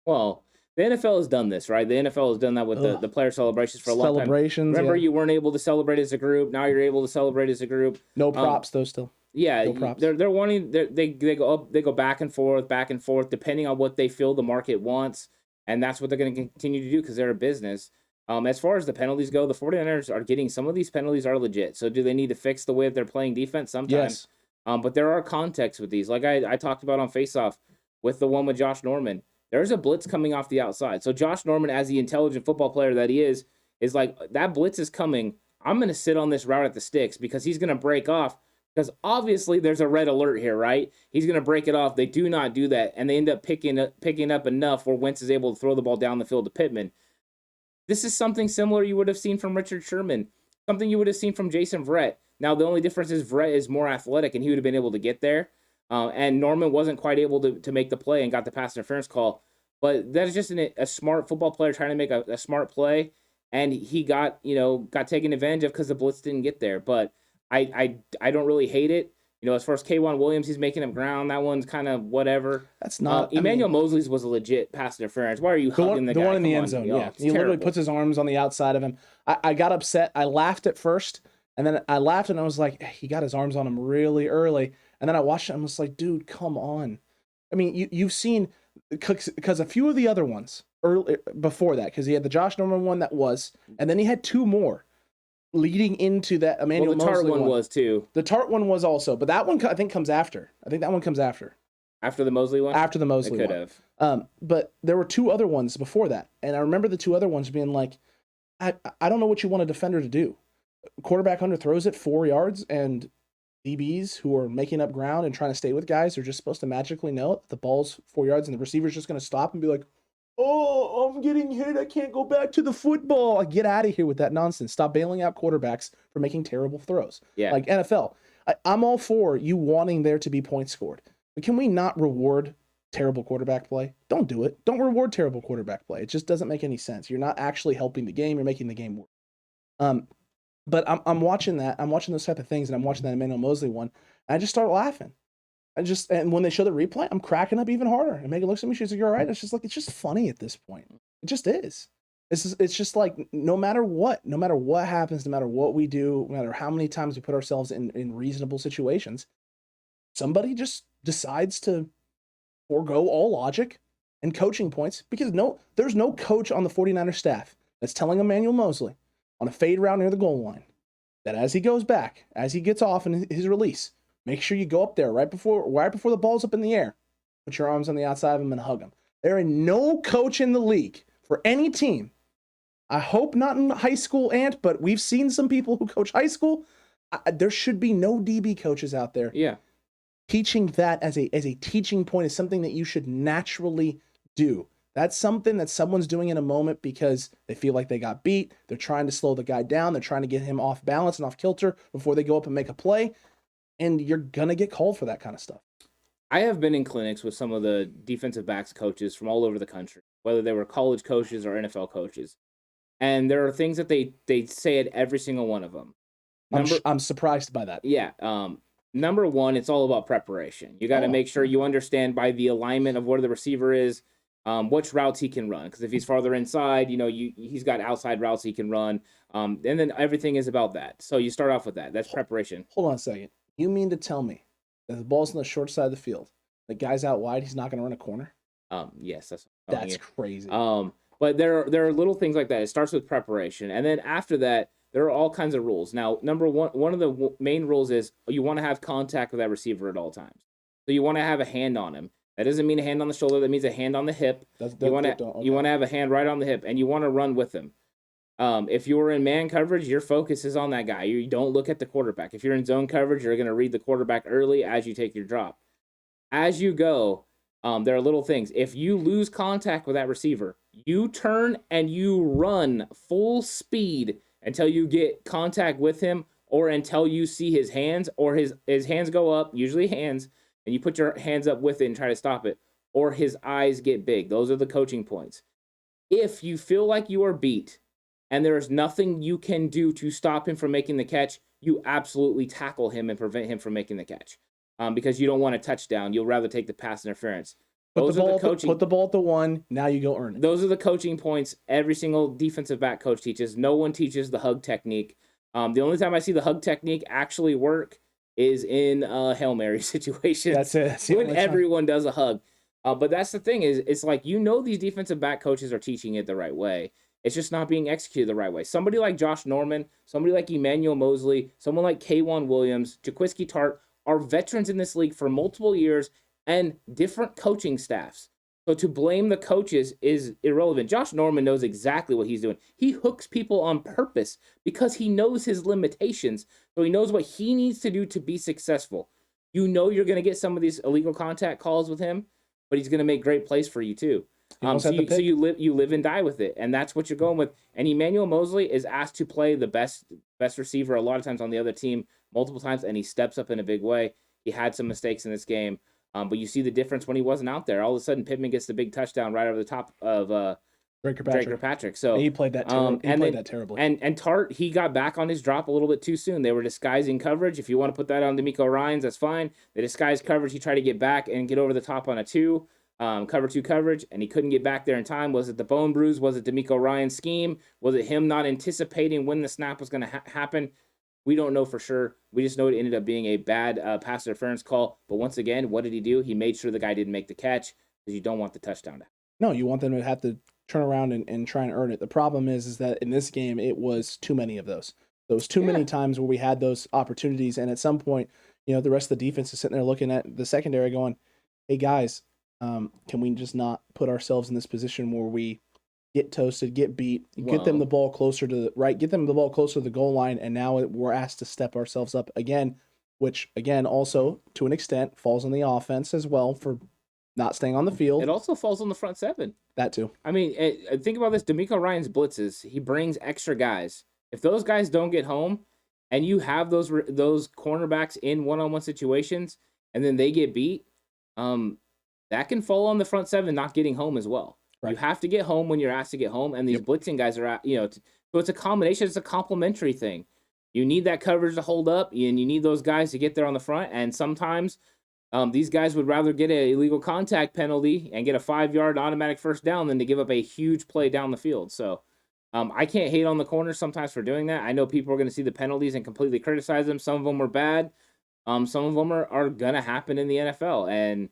Well, the NFL has done this, right? The NFL has done that with the player celebrations for a long time. Celebrations, Remember, you weren't able to celebrate as a group. Now you're able to celebrate as a group. No props, though, still. Yeah, no props. They're wanting... They go back and forth, depending on what they feel the market wants, and that's what they're going to continue to do because they're a business. As far as the penalties go, the 49ers are getting... Some of these penalties are legit. So do they need to fix the way that they're playing defense? Sometimes. Yes. But there are contexts with these. Like I talked about on Face Off, with the one with Josh Norman, there's a blitz coming off the outside. So Josh Norman, as the intelligent football player that he is like, that blitz is coming. I'm going to sit on this route at the sticks because he's going to break off, because obviously there's a red alert here, right? He's going to break it off. They do not do that, and they end up picking up enough where Wentz is able to throw the ball down the field to Pittman. This is something similar you would have seen from Richard Sherman, something you would have seen from Jason Verrett. Now, the only difference is Verrett is more athletic, and he would have been able to get there. And Norman wasn't quite able to make the play and got the pass interference call. But that is just a smart football player trying to make a smart play. and he got taken advantage of because the blitz didn't get there. But I don't really hate it. As far as K'Wan Williams, he's making up ground. That one's kind of whatever. That's not. Emmanuel Mosley's was a legit pass interference. Why are you hugging the guy? The one in the end zone, yeah. He literally puts his arms on the outside of him. I got upset. I laughed at first, and then I laughed, and I was like, he got his arms on him really early. And then I watched it, and I was like, dude, come on. I mean, you've seen, because a few of the other ones early before that, because he had the Josh Norman one that was, and then he had two more leading into that Emmanuel Mosley one. The Tart one was too. The Tart one was also, but that one I think comes after. I think that one comes after. After the Mosley one? After the Mosley one. It could have. But there were two other ones before that, and I remember the two other ones being like, I don't know what you want a defender to do. Quarterback underthrows it 4 yards, and DBs who are making up ground and trying to stay with guys are just supposed to magically know that the ball's 4 yards and the receiver's just going to stop and be like, oh, I'm getting hit. I can't go back to the football. Get out of here with that nonsense. Stop bailing out quarterbacks for making terrible throws. Yeah. Like NFL, I'm all for you wanting there to be points scored. But can we not reward terrible quarterback play? Don't do it. Don't reward terrible quarterback play. It just doesn't make any sense. You're not actually helping the game. You're making the game worse. But I'm watching that. I'm watching those type of things, and I'm watching that Emmanuel Mosley one. And I just start laughing. And when they show the replay, I'm cracking up even harder. And Megan looks at me, she's like, "You're all right." It's just like, it's just funny at this point. It just is. It's just like, no matter what happens, no matter what we do, no matter how many times we put ourselves in reasonable situations, somebody just decides to forego all logic and coaching points, because there's no coach on the 49ers staff that's telling Emmanuel Mosley on a fade route near the goal line that as he goes back, as he gets off in his release, make sure you go up there right before the ball's up in the air, put your arms on the outside of him and hug him. There ain't no coach in the league for any team. I hope not in high school, but we've seen some people who coach high school. There should be no DB coaches out there. Yeah. Teaching that as a teaching point is something that you should naturally do. That's something that someone's doing in a moment because they feel like they got beat. They're trying to slow the guy down. They're trying to get him off balance and off kilter before they go up and make a play. And you're going to get called for that kind of stuff. I have been in clinics with some of the defensive backs coaches from all over the country, whether they were college coaches or NFL coaches. And there are things that they say at every single one of them. I'm surprised by that. Yeah. Number one, it's all about preparation. You got to make sure you understand by the alignment of where the receiver is, which routes he can run. Because if he's farther inside, he's got outside routes he can run. And then everything is about that. So you start off with that. That's preparation. Hold on a second. You mean to tell me that the ball's on the short side of the field, the guy's out wide, he's not going to run a corner? Yes, that's crazy. But there are little things like that. It starts with preparation, and then after that, there are all kinds of rules. Now, number one of the main rules is you want to have contact with that receiver at all times. So you want to have a hand on him. That doesn't mean a hand on the shoulder. That means a hand on the hip. You want to have a hand right on the hip, and you want to run with him. If you're in man coverage, your focus is on that guy. You don't look at the quarterback. If you're in zone coverage, you're going to read the quarterback early as you take your drop. As you go, there are little things. If you lose contact with that receiver, you turn and you run full speed until you get contact with him or until you see his hands or his hands go up, usually hands, and you put your hands up with it and try to stop it, or his eyes get big. Those are the coaching points. If you feel like you are beat and there is nothing you can do to stop him from making the catch, you absolutely tackle him and prevent him from making the catch. Because you don't want a touchdown. You'll rather take the pass interference. Put the ball at the one. Now you go earn it. Those are the coaching points every single defensive back coach teaches. No one teaches the hug technique. The only time I see the hug technique actually work is in a Hail Mary situation. That's it. When everyone does a hug. But that's the thing is, it's like, these defensive back coaches are teaching it the right way. It's just not being executed the right way. Somebody like Josh Norman, somebody like Emmanuel Mosley, someone like K'Wan Williams, Jaquiski Tartt are veterans in this league for multiple years and different coaching staffs. So to blame the coaches is irrelevant. Josh Norman knows exactly what he's doing. He hooks people on purpose because he knows his limitations. So he knows what he needs to do to be successful. You're going to get some of these illegal contact calls with him, but he's going to make great plays for you too. So you live and die with it, and that's what you're going with. And Emmanuel Mosley is asked to play the best receiver a lot of times on the other team multiple times, and he steps up in a big way. He had some mistakes in this game. But you see the difference when he wasn't out there. All of a sudden, Pittman gets the big touchdown right over the top of Draker Patrick. So and he played that terribly. And Tart, he got back on his drop a little bit too soon. They were disguising coverage. If you want to put that on D'Amico Ryans, that's fine. They disguised coverage. He tried to get back and get over the top on a 2. Cover 2 coverage, and he couldn't get back there in time. Was it the bone bruise? Was it D'Amico Ryan's scheme? Was it him not anticipating when the snap was going to happen? We don't know for sure. We just know it ended up being a bad pass interference call. But once again, what did he do? He made sure the guy didn't make the catch because you don't want the touchdown to happen. No, you want them to have to turn around and try and earn it. The problem is that in this game, it was too many of those. There was too many times where we had those opportunities, and at some point, the rest of the defense is sitting there looking at the secondary going, hey, guys, can we just not put ourselves in this position where we get toasted, get beat, get them the ball closer to get them the ball closer to the goal line, and now we're asked to step ourselves up again, which, again, also, to an extent, falls on the offense as well for not staying on the field. It also falls on the front 7. That too. I mean, think about this. D'Amico Ryan's blitzes, he brings extra guys. If those guys don't get home and you have those cornerbacks in one-on-one situations and then they get beat, that can fall on the front 7 not getting home as well. Right. You have to get home when you're asked to get home, and these blitzing guys are so it's a combination. It's a complementary thing. You need that coverage to hold up, and you need those guys to get there on the front, and sometimes these guys would rather get an illegal contact penalty and get a 5-yard automatic first down than to give up a huge play down the field. So I can't hate on the corners sometimes for doing that. I know people are going to see the penalties and completely criticize them. Some of them were bad. Some of them are going to happen in the NFL, and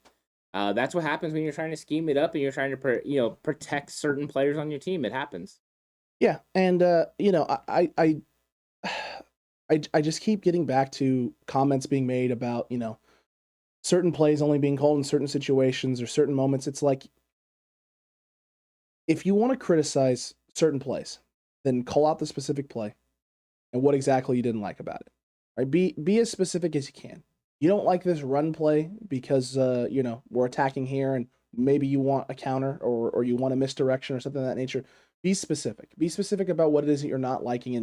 that's what happens when you're trying to scheme it up and you're trying to protect certain players on your team. It happens. Yeah, and I just keep getting back to comments being made about certain plays only being called in certain situations or certain moments. It's like, if you want to criticize certain plays, then call out the specific play and what exactly you didn't like about it. Right? Be as specific as you can. You don't like this run play because we're attacking here and maybe you want a counter or you want a misdirection or something of that nature. Be specific. Be specific about what it is that you're not liking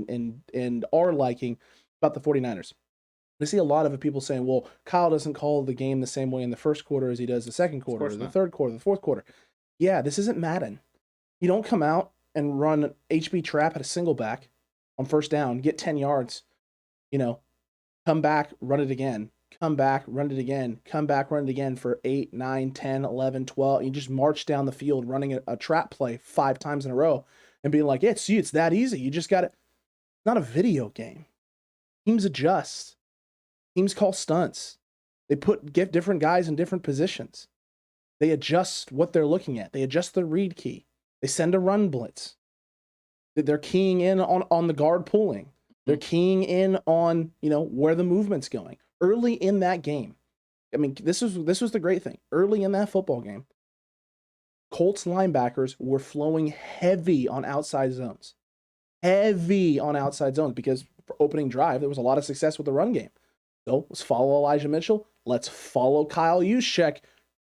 and are liking about the 49ers. I see a lot of people saying, well, Kyle doesn't call the game the same way in the first quarter as he does the second quarter, or the third quarter, the fourth quarter. Yeah, this isn't Madden. You don't come out and run HB trap at a single back on first down, get 10 yards, come back, run it again. Come back, run it again, come back, run it again for 8, 9, 10, 11, 12. You just march down the field running a trap play 5 times in a row and being like, it's that easy. You just got it. It's not a video game. Teams adjust. Teams call stunts. They get different guys in different positions. They adjust what they're looking at. They adjust the read key. They send a run blitz. They're keying in on the guard pulling. They're keying in on, where the movement's going. Early in that game, I mean, this was the great thing. Early in that football game, Colts linebackers were flowing heavy on outside zones. Because for opening drive, there was a lot of success with the run game. So let's follow Elijah Mitchell. Let's follow Kyle Juszczyk.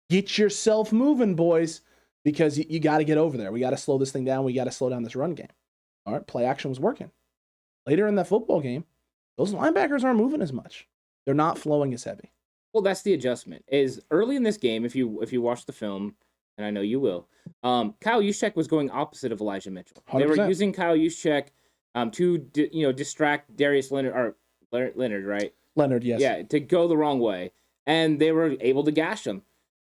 Get yourself moving, boys, because you got to get over there. We got to slow this thing down. We got to slow down this run game. All right, play action was working. Later in that football game, those linebackers aren't moving as much. They're not flowing as heavy. Well, that's the adjustment. Is early in this game, if you watch the film, and I know you will, Kyle Juszczyk was going opposite of Elijah Mitchell. 100%. They were using Kyle Juszczyk to distract Darius Leonard, right? Leonard, yes. Yeah, to go the wrong way, and they were able to gash him.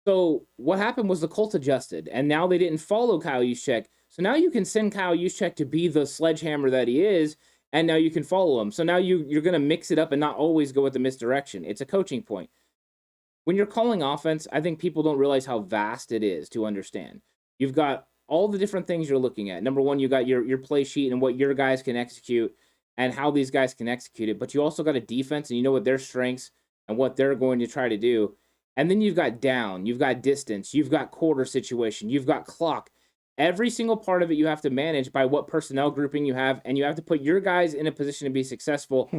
So what happened was the Colts adjusted, and now they didn't follow Kyle Juszczyk. So now you can send Kyle Juszczyk to be the sledgehammer that he is. And now you can follow him. So now you're going to mix it up and not always go with the misdirection. It's a coaching point. When you're calling offense, I think people don't realize how vast it is to understand. You've got all the different things you're looking at. Number one, you got your play sheet and what your guys can execute and how these guys can execute it. But you also got a defense and you know what their strengths and what they're going to try to do. And then you've got down, you've got distance, you've got quarter situation, you've got clock. Every single part of it you have to manage by what personnel grouping you have, and you have to put your guys in a position to be successful,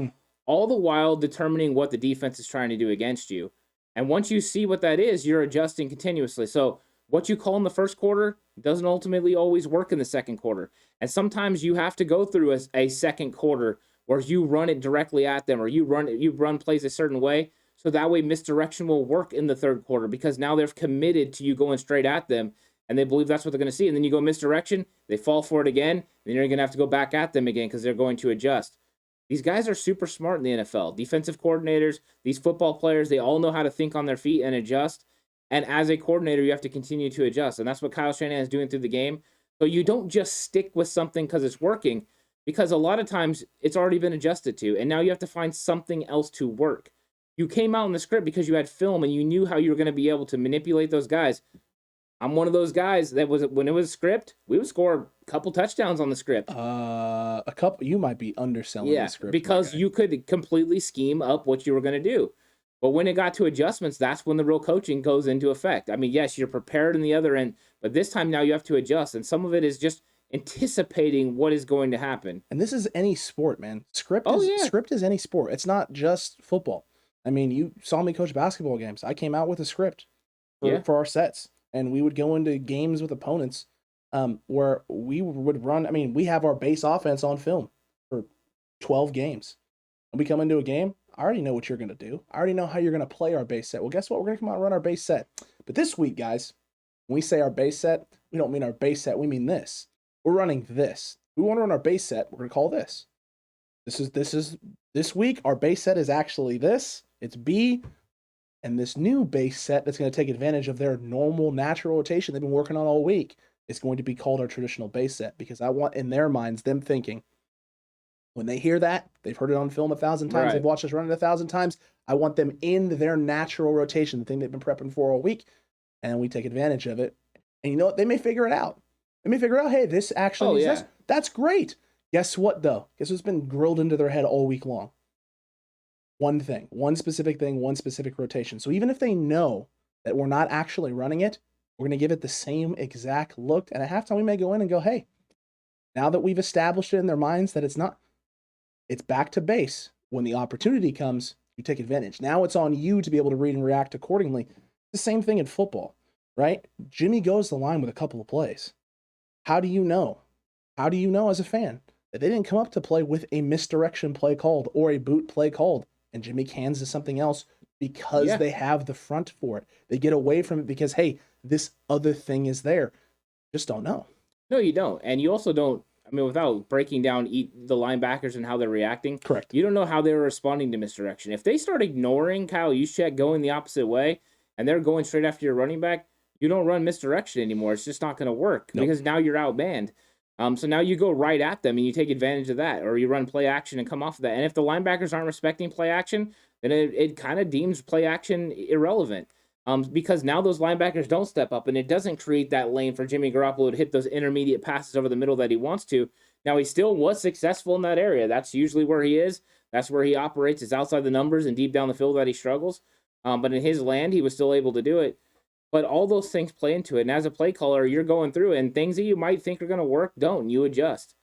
all the while determining what the defense is trying to do against you. And once you see what that is, you're adjusting continuously. So what you call in the first quarter doesn't ultimately always work in the second quarter. And sometimes you have to go through a second quarter where you run it directly at them or you run plays a certain way. So that way misdirection will work in the third quarter because now they're committed to you going straight at them. and they believe that's what they're going to see. And then you go misdirection, they fall for it again, then you're going to have to go back at them again because they're going to adjust. These guys are super smart in the NFL. Defensive coordinators, these football players, they all know how to think on their feet and adjust. And as a coordinator, you have to continue to adjust. And that's what Kyle Shanahan is doing through the game. So you don't just stick with something because it's working, because a lot of times it's already been adjusted to, and now you have to find something else to work. You came out in the script because you had film and you knew how you were going to be able to manipulate those guys. I'm one of those guys that was, when it was script, we would score a couple touchdowns on the script. A couple. You might be underselling the script. Because you could completely scheme up what you were going to do. But when it got to adjustments, that's when the real coaching goes into effect. I mean, yes, you're prepared in the other end, but this time now you have to adjust. And some of it is just anticipating what is going to happen. And this is any sport, man. Script is any sport. It's not just football. I mean, you saw me coach basketball games. I came out with a script for our sets. And we would go into games with opponents where we would run. I mean, we have our base offense on film for 12 games. And we come into a game, I already know what you're going to do. I already know how you're going to play our base set. Well, guess what? We're going to come out and run our base set. But this week, guys, when we say our base set, we don't mean our base set. We mean this. We're running this. We want to run our base set. We're going to call this. This week, our base set is actually this. It's B. And this new base set that's going to take advantage of their normal natural rotation they've been working on all week is going to be called our traditional base set, because I want in their minds them thinking, when they hear that, they've heard it on film 1,000 times, they've watched us run it 1,000 times. I want them in their natural rotation, the thing they've been prepping for all week, and we take advantage of it. And you know what? They may figure it out. They may figure out, hey, this actually means this. That's great. Guess what, though? Guess what's been grilled into their head all week long? One thing, one specific rotation. So even if they know that we're not actually running it, we're going to give it the same exact look. And at halftime, we may go in and go, hey, now that we've established it in their minds that it's back to base. When the opportunity comes, you take advantage. Now it's on you to be able to read and react accordingly. The same thing in football, right? Jimmy goes the line with a couple of plays. How do you know? How do you know as a fan that they didn't come up to play with a misdirection play called or a boot play called? And Jimmy cans to something else because they have the front for it. They get away from it because, hey, this other thing is there. Just don't know. No, you don't. And you also don't, I mean, without breaking down the linebackers and how they're reacting. Correct. You don't know how they were responding to misdirection. If they start ignoring Kyle Juszczyk going the opposite way and they're going straight after your running back, you don't run misdirection anymore. It's just not going to work because now you're outmanned. So now you go right at them and you take advantage of that, or you run play action and come off of that. And if the linebackers aren't respecting play action, then it kind of deems play action irrelevant. Because now those linebackers don't step up, and it doesn't create that lane for Jimmy Garoppolo to hit those intermediate passes over the middle that he wants to. Now, he still was successful in that area. That's usually where he is. That's where he operates. It's outside the numbers and deep down the field that he struggles. But in his land, he was still able to do it. But all those things play into it. And as a play caller, you're going through it, and things that you might think are going to work don't. You adjust.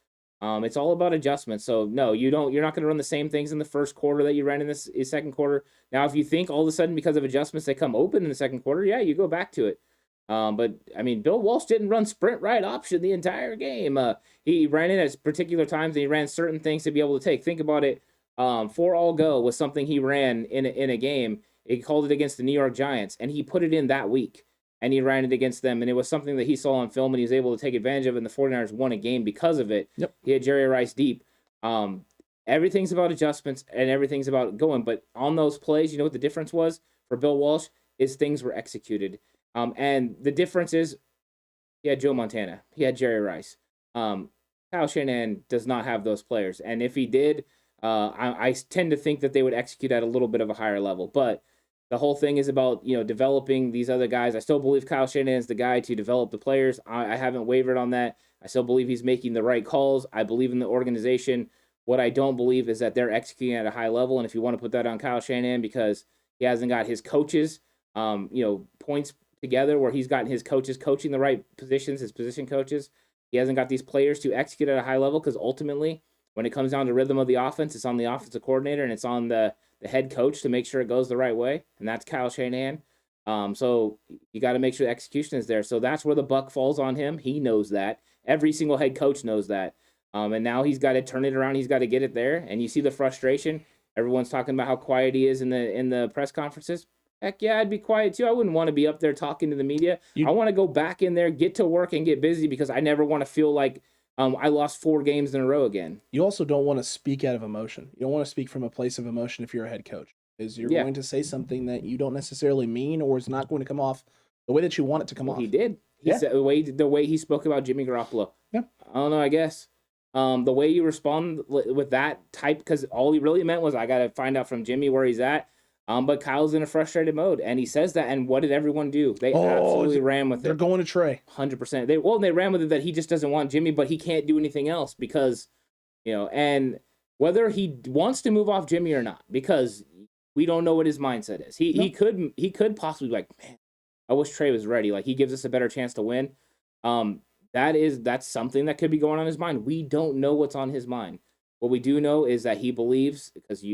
It's all about adjustments. So no, you don't. You're not going to run the same things in the first quarter that you ran in this second quarter. Now, if you think all of a sudden because of adjustments they come open in the second quarter, yeah, you go back to it. But I mean, Bill Walsh didn't run sprint right option the entire game. He ran it at particular times, and he ran certain things to be able to take. Think about it. 4 all go was something he ran in a game. He called it against the New York Giants, and he put it in that week, and he ran it against them, and it was something that he saw on film, and he was able to take advantage of, and the 49ers won a game because of it. Yep. He had Jerry Rice deep. Everything's about adjustments, and everything's about going, but on those plays, you know what the difference was for Bill Walsh is things were executed. And the difference is he had Joe Montana. He had Jerry Rice. Kyle Shanahan does not have those players, and if he did, I tend to think that they would execute at a little bit of a higher level, but the whole thing is about, developing these other guys. I still believe Kyle Shanahan is the guy to develop the players. I haven't wavered on that. I still believe he's making the right calls. I believe in the organization. What I don't believe is that they're executing at a high level. And if you want to put that on Kyle Shanahan because he hasn't got his coaches, points together where he's gotten his coaches coaching the right positions, his position coaches. He hasn't got these players to execute at a high level because ultimately, when it comes down to rhythm of the offense, it's on the offensive coordinator and it's on the head coach to make sure it goes the right way, and that's Kyle Shanahan. So you got to make sure the execution is there. So that's where the buck falls on him. He knows that. Every single head coach knows that. And now he's got to turn it around. He's got to get it there. And you see the frustration. Everyone's talking about how quiet he is in the press conferences. heck yeah, I'd be quiet too. I wouldn't want to be up there talking to the media. I want to go back in there, get to work, and get busy because I never want to feel like I lost 4 games in a row again. You also don't want to speak out of emotion. You don't want to speak from a place of emotion if you're a head coach, because you're going to say something that you don't necessarily mean or is not going to come off the way that you want it to come off. He did. He said the way he spoke about Jimmy Garoppolo. Yeah. I don't know, I guess. The way you respond with that type, because all he really meant was, I got to find out from Jimmy where he's at. But Kyle's in a frustrated mode, and he says that. And what did everyone do? They absolutely ran with it. They're going to Trey. 100%. They ran with it that he just doesn't want Jimmy, but he can't do anything else because, and whether he wants to move off Jimmy or not, because we don't know what his mindset is. He could possibly be like, man, I wish Trey was ready. Like, he gives us a better chance to win. That's something that could be going on in his mind. We don't know what's on his mind. What we do know is that he believes, because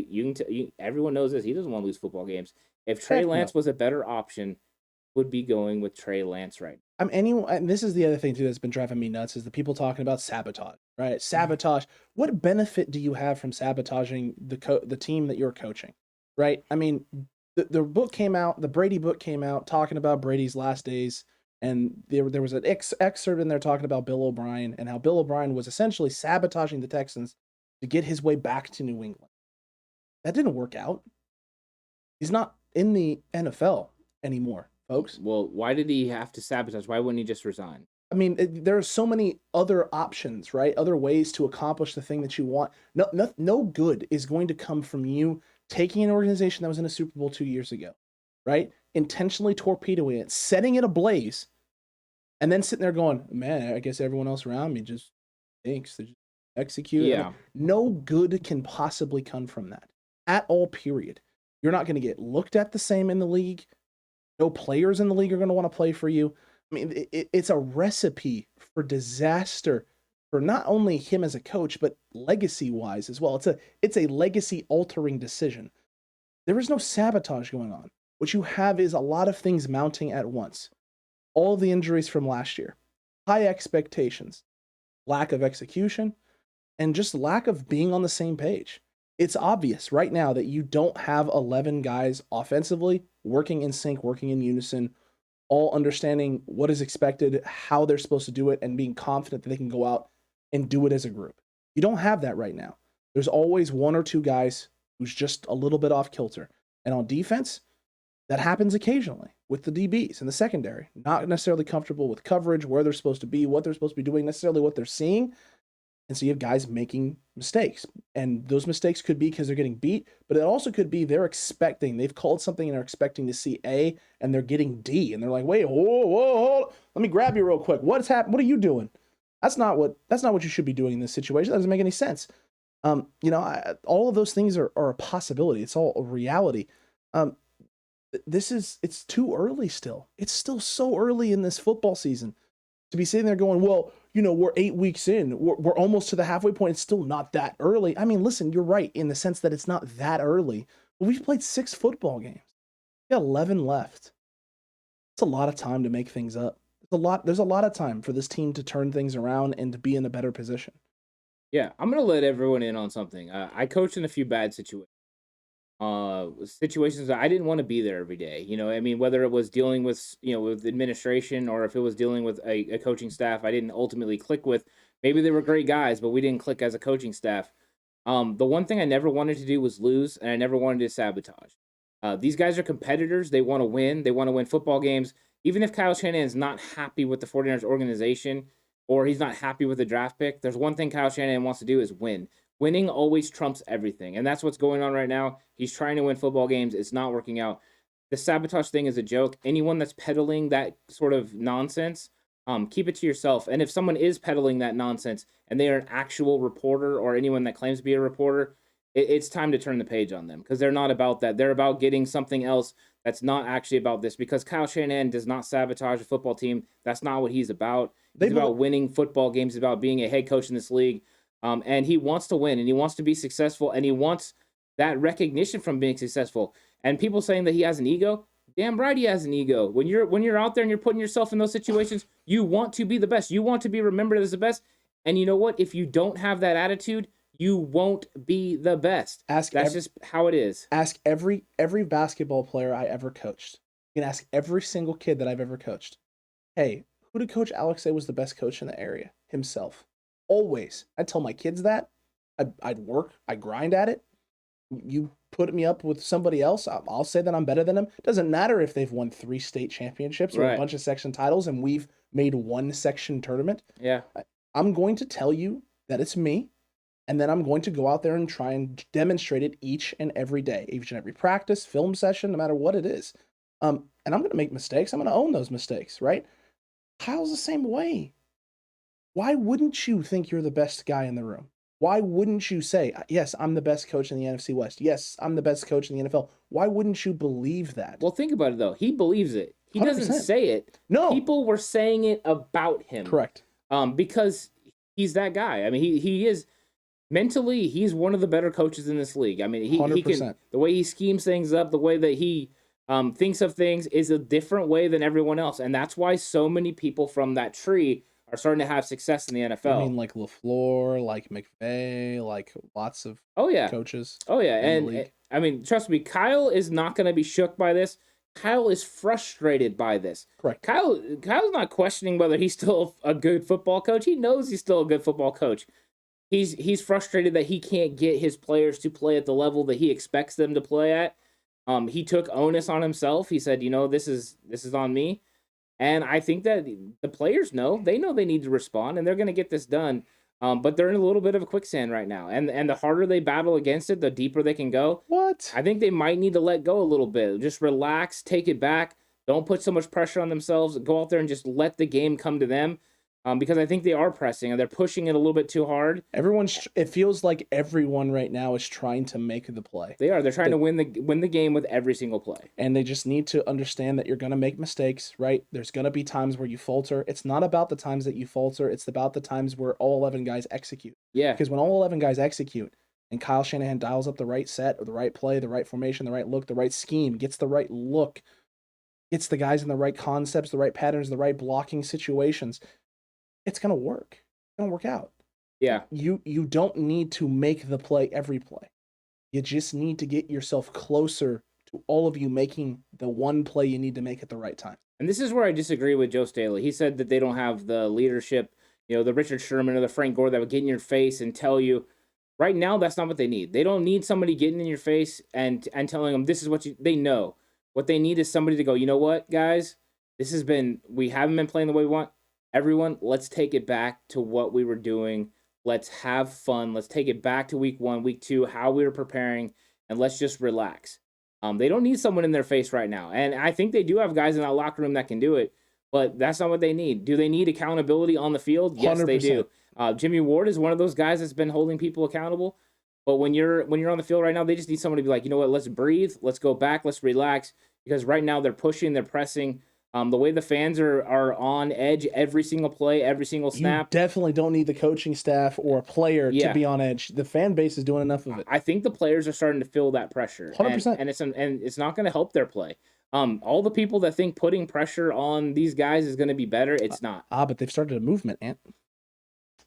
everyone knows this, he doesn't want to lose football games. If Trey Lance was a better option, would be going with Trey Lance right now. And this is the other thing too that's been driving me nuts, is the people talking about sabotage, right? Sabotage. What benefit do you have from sabotaging the team that you're coaching, right? I mean, the book came out, the Brady book came out, talking about Brady's last days, and there was an excerpt in there talking about Bill O'Brien and how Bill O'Brien was essentially sabotaging the Texans to get his way back to New England. That didn't work out. He's not in the NFL anymore, folks. Well, why did he have to sabotage? Why wouldn't he just resign? I mean, there are so many other options, right? Other ways to accomplish the thing that you want. No good is going to come from you taking an organization that was in a Super Bowl 2 years ago, right? Intentionally torpedoing it, setting it ablaze, and then sitting there going, man, I guess everyone else around me just thinks they just execute. Yeah. I mean, no good can possibly come from that at all, period. You're not going to get looked at the same in the league. No players in the league are going to want to play for you. I mean, it's a recipe for disaster for not only him as a coach, but legacy-wise as well. It's a legacy-altering decision. There is no sabotage going on. What you have is a lot of things mounting at once. All of the injuries from last year, high expectations, lack of execution, and just lack of being on the same page. It's obvious right now that you don't have 11 guys offensively working in sync, working in unison, all understanding what is expected, how they're supposed to do it, and being confident that they can go out and do it as a group. You don't have that right now. There's always 1 or 2 guys who's just a little bit off kilter. And on defense, that happens occasionally with the DBs in the secondary. Not necessarily comfortable with coverage, where they're supposed to be, what they're supposed to be doing, necessarily what they're seeing. And so you have guys making mistakes. And those mistakes could be because they're getting beat, but it also could be they've called something and they're expecting to see A, and they're getting D. And they're like, wait, whoa, let me grab you real quick. What's happening? What are you doing? That's not what you should be doing in this situation. That doesn't make any sense. All of those things are a possibility. It's all a reality. It's too early still. It's still so early in this football season to be sitting there going, well, we're 8 weeks in. We're almost to the halfway point. It's still not that early. I mean, listen, you're right in the sense that it's not that early. But we've played 6 football games. We got 11 left. It's a lot of time to make things up. There's a lot of time for this team to turn things around and to be in a better position. Yeah, I'm going to let everyone in on something. I coached in a few bad situations. Situations that I didn't want to be there every day. I mean, whether it was dealing with, with administration, or if it was dealing with a coaching staff I didn't ultimately click with. Maybe they were great guys, but we didn't click as a coaching staff. The one thing I never wanted to do was lose, and I never wanted to sabotage. These guys are competitors. They want to win. They want to win football games. Even if Kyle Shanahan is not happy with the 49ers organization, or he's not happy with the draft pick, there's one thing Kyle Shanahan wants to do is win. Winning always trumps everything, and that's what's going on right now. He's trying to win football games. It's not working out. The sabotage thing is a joke. Anyone that's peddling that sort of nonsense, keep it to yourself. And if someone is peddling that nonsense and they are an actual reporter, or anyone that claims to be a reporter, it's time to turn the page on them, because they're not about that. They're about getting something else that's not actually about this, because Kyle Shanahan does not sabotage a football team. That's not what he's about. He's about winning football games. He's about being a head coach in this league. And he wants to win, and he wants to be successful, and he wants that recognition from being successful. And people saying that he has an ego, damn right he has an ego. When you're out there and you're putting yourself in those situations, you want to be the best. You want to be remembered as the best. And you know what? If you don't have that attitude, you won't be the best. That's just how it is. Ask every basketball player I ever coached. You can ask every single kid that I've ever coached. Hey, who did Coach Alex say was the best coach in the area? Himself. Always. I tell my kids that. I'd work. I grind at it. You put me up with somebody else, I'll say that I'm better than them. It doesn't matter if they've won 3 state championships or a bunch of section titles and we've made 1 section tournament. Yeah. I'm going to tell you that it's me, and then I'm going to go out there and try and demonstrate it each and every day, each and every practice, film session, no matter what it is. And I'm going to make mistakes. I'm going to own those mistakes, right? Kyle's the same way. Why wouldn't you think you're the best guy in the room? Why wouldn't you say, yes, I'm the best coach in the NFC West. Yes, I'm the best coach in the NFL. Why wouldn't you believe that? Well, think about it, though. He believes it. He 100%. Doesn't say it. No. People were saying it about him. Correct. Because he's that guy. I mean, he is mentally, he's one of the better coaches in this league. I mean, he can, the way he schemes things up, the way that he thinks of things is a different way than everyone else. And that's why so many people from that tree are starting to have success in the NFL. I mean, like LaFleur, like McVay, like lots of coaches. Oh, yeah. And I mean, trust me, Kyle is not going to be shook by this. Kyle is frustrated by this. Correct. Kyle's not questioning whether he's still a good football coach. He knows he's still a good football coach. He's frustrated that he can't get his players to play at the level that he expects them to play at. He took onus on himself. He said, this is on me. And I think that the players know. They know they need to respond, and they're going to get this done. But they're in a little bit of a quicksand right now. And the harder they battle against it, the deeper they can go. What? I think they might need to let go a little bit. Just relax, take it back. Don't put so much pressure on themselves. Go out there and just let the game come to them. Because I think they are pressing and they're pushing it a little bit too hard. It feels like everyone right now is trying to make the play. They are. They're trying to win the game with every single play. And they just need to understand that you're going to make mistakes, right? There's going to be times where you falter. It's not about the times that you falter. It's about the times where all 11 guys execute. Yeah. Because when all 11 guys execute and Kyle Shanahan dials up the right set or the right play, the right formation, the right look, the right scheme, gets the right look, gets the guys in the right concepts, the right patterns, the right blocking situations, it's going to work. It's going to work out. Yeah. You don't need to make the play every play. You just need to get yourself closer to all of you making the one play you need to make at the right time. And this is where I disagree with Joe Staley. He said that they don't have the leadership, the Richard Sherman or the Frank Gore that would get in your face and tell you. Right now, that's not what they need. They don't need somebody getting in your face and telling them this is what they know. What they need is somebody to go, you know what, guys? We haven't been playing the way we want. Everyone, let's take it back to what we were doing. Let's have fun. Let's take it back to week 1, week 2, how we were preparing, and let's just relax. They don't need someone in their face right now. And I think they do have guys in that locker room that can do it, but that's not what they need. Do they need accountability on the field? Yes, 100%. They do. Jimmy Ward is one of those guys that's been holding people accountable. But when you're on the field right now, they just need someone to be like, you know what, let's breathe, let's go back, let's relax. Because right now they're pushing, they're pressing. The way the fans are on edge every single play, every single snap. You definitely don't need the coaching staff or a player to be on edge. The fan base is doing enough of it. I think the players are starting to feel that pressure. 100%. And it's not going to help their play. All the people that think putting pressure on these guys is going to be better, it's not. But they've started a movement, Ant.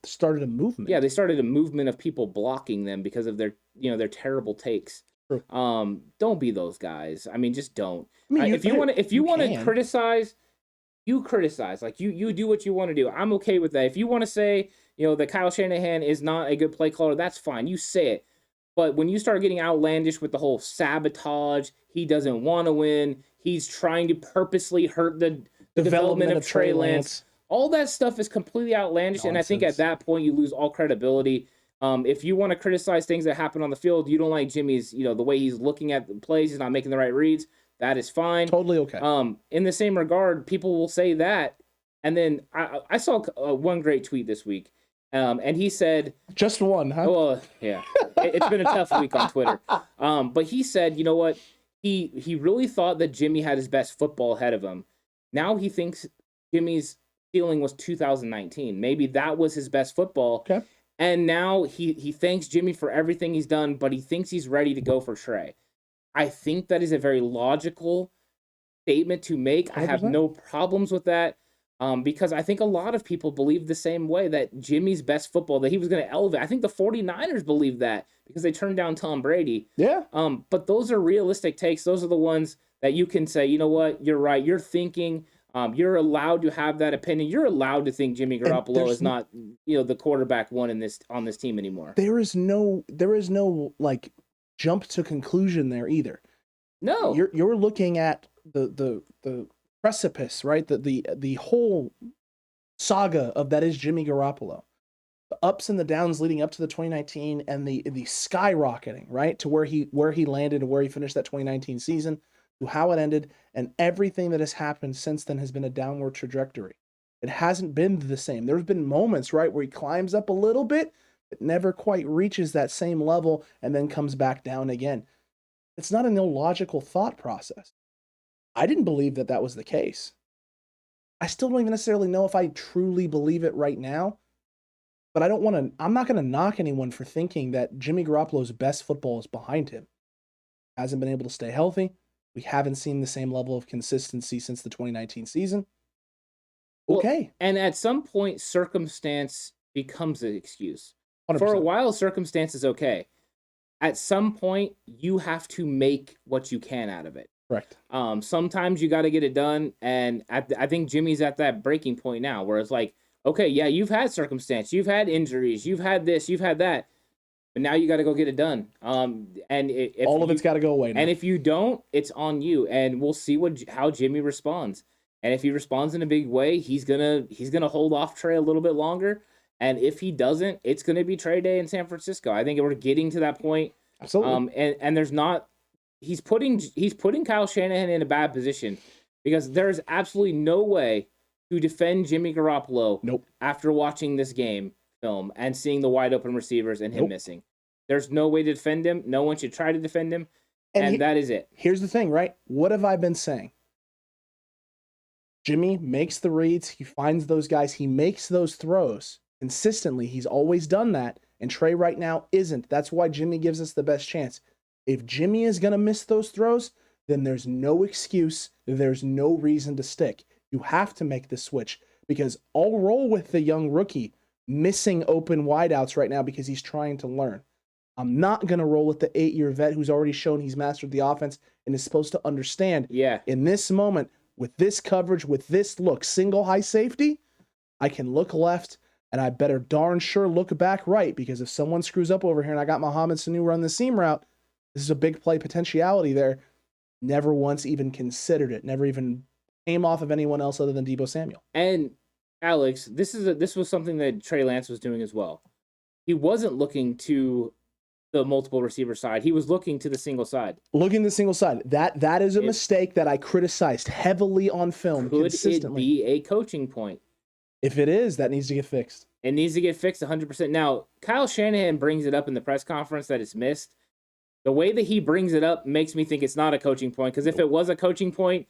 Started a movement. Yeah, they started a movement of people blocking them because of their terrible takes. Don't be those guys. I mean, just don't. I mean, if you want to criticize, you criticize. Like you do what you want to do. I'm okay with that. If you want to say, that Kyle Shanahan is not a good play caller, that's fine. You say it. But when you start getting outlandish with the whole sabotage, he doesn't want to win. He's trying to purposely hurt the development of Trey Lance. All that stuff is completely outlandish, and I think at that point you lose all credibility. If you want to criticize things that happen on the field, you don't like Jimmy's, the way he's looking at the plays, he's not making the right reads, that is fine. Totally okay. In the same regard, people will say that. And then I saw one great tweet this week, and he said... Just one, huh? Well, yeah. It's been a tough week on Twitter. But he said, you know what? He really thought that Jimmy had his best football ahead of him. Now he thinks Jimmy's ceiling was 2019. Maybe that was his best football. Okay. And now he thanks Jimmy for everything he's done, but he thinks he's ready to go for Trey. I think that is a very logical statement to make. 100%. I have no problems with that. Because I think a lot of people believe the same way that Jimmy's best football, that he was going to elevate. I think the 49ers believe that because they turned down Tom Brady. Yeah. But those are realistic takes. Those are the ones that you can say, you know what, you're right. You're thinking, you're allowed to have that opinion. You're allowed to think Jimmy Garoppolo is not, the quarterback one on this team anymore. There is no like jump to conclusion there either. No. You're looking at the precipice, right? The whole saga of that is Jimmy Garoppolo. The ups and the downs leading up to the 2019 and the skyrocketing, right? To where he landed and where he finished that 2019 season, to how it ended, and everything that has happened since then has been a downward trajectory. It hasn't been the same. There's been moments, right, where he climbs up a little bit, but never quite reaches that same level and then comes back down again. It's not an illogical thought process. I didn't believe that was the case. I still don't even necessarily know if I truly believe it right now, but I'm not going to knock anyone for thinking that Jimmy Garoppolo's best football is behind him. Hasn't been able to stay healthy. We haven't seen the same level of consistency since the 2019 season. Okay. Well, and at some point, circumstance becomes an excuse. 100%. For a while, circumstance is okay. At some point, you have to make what you can out of it. Correct. Sometimes you got to get it done, and I think Jimmy's at that breaking point now, where it's like, okay, yeah, you've had circumstance, you've had injuries, you've had this, you've had that, but now you got to go get it done. If all of it's got to go away now. And if you don't, it's on you, and we'll see how Jimmy responds. And if he responds in a big way, he's gonna hold off Trey a little bit longer. And if he doesn't, it's gonna be Trey Day in San Francisco. I think we're getting to that point. Absolutely. And there's not. He's putting Kyle Shanahan in a bad position because there is absolutely no way to defend Jimmy Garoppolo after watching this game film and seeing the wide open receivers and him missing. There's no way to defend him. No one should try to defend him. And that is it. Here's the thing, right? What have I been saying? Jimmy makes the reads. He finds those guys. He makes those throws consistently. He's always done that. And Trey right now isn't. That's why Jimmy gives us the best chance. If Jimmy is going to miss those throws, then there's no excuse. There's no reason to stick. You have to make the switch because I'll roll with the young rookie missing open wideouts right now because he's trying to learn. I'm not going to roll with the 8-year vet who's already shown he's mastered the offense and is supposed to understand. Yeah. In this moment, with this coverage, with this look, single high safety, I can look left and I better darn sure look back right because if someone screws up over here and I got Mohamed Sanu run the seam route, this is a big play potentiality there. Never once even considered it. Never even came off of anyone else other than Deebo Samuel. And Alex, this was something that Trey Lance was doing as well. He wasn't looking to the multiple receiver side. He was looking to the single side. Looking to the single side. That is a mistake that I criticized heavily on film consistently. Could it be a coaching point? If it is, that needs to get fixed. It needs to get fixed 100%. Now, Kyle Shanahan brings it up in the press conference that it's missed. The way that he brings it up makes me think it's not a coaching point, because if it was a coaching point,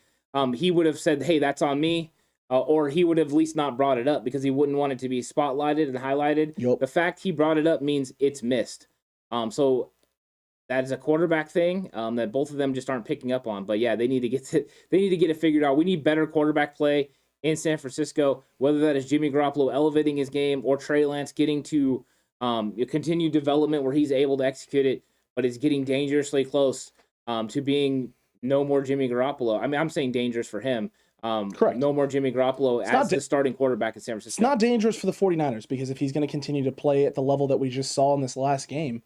he would have said, hey, that's on me, or he would have at least not brought it up because he wouldn't want it to be spotlighted and highlighted. Yep. The fact he brought it up means it's missed. So that is a quarterback thing that both of them just aren't picking up on. But yeah, they need to get it figured out. We need better quarterback play in San Francisco, whether that is Jimmy Garoppolo elevating his game or Trey Lance getting to continued development where he's able to execute it, but it's getting dangerously close to being no more Jimmy Garoppolo. I mean, I'm saying dangerous for him. Correct. No more Jimmy Garoppolo as the starting quarterback in San Francisco. It's not dangerous for the 49ers because if he's going to continue to play at the level that we just saw in this last game,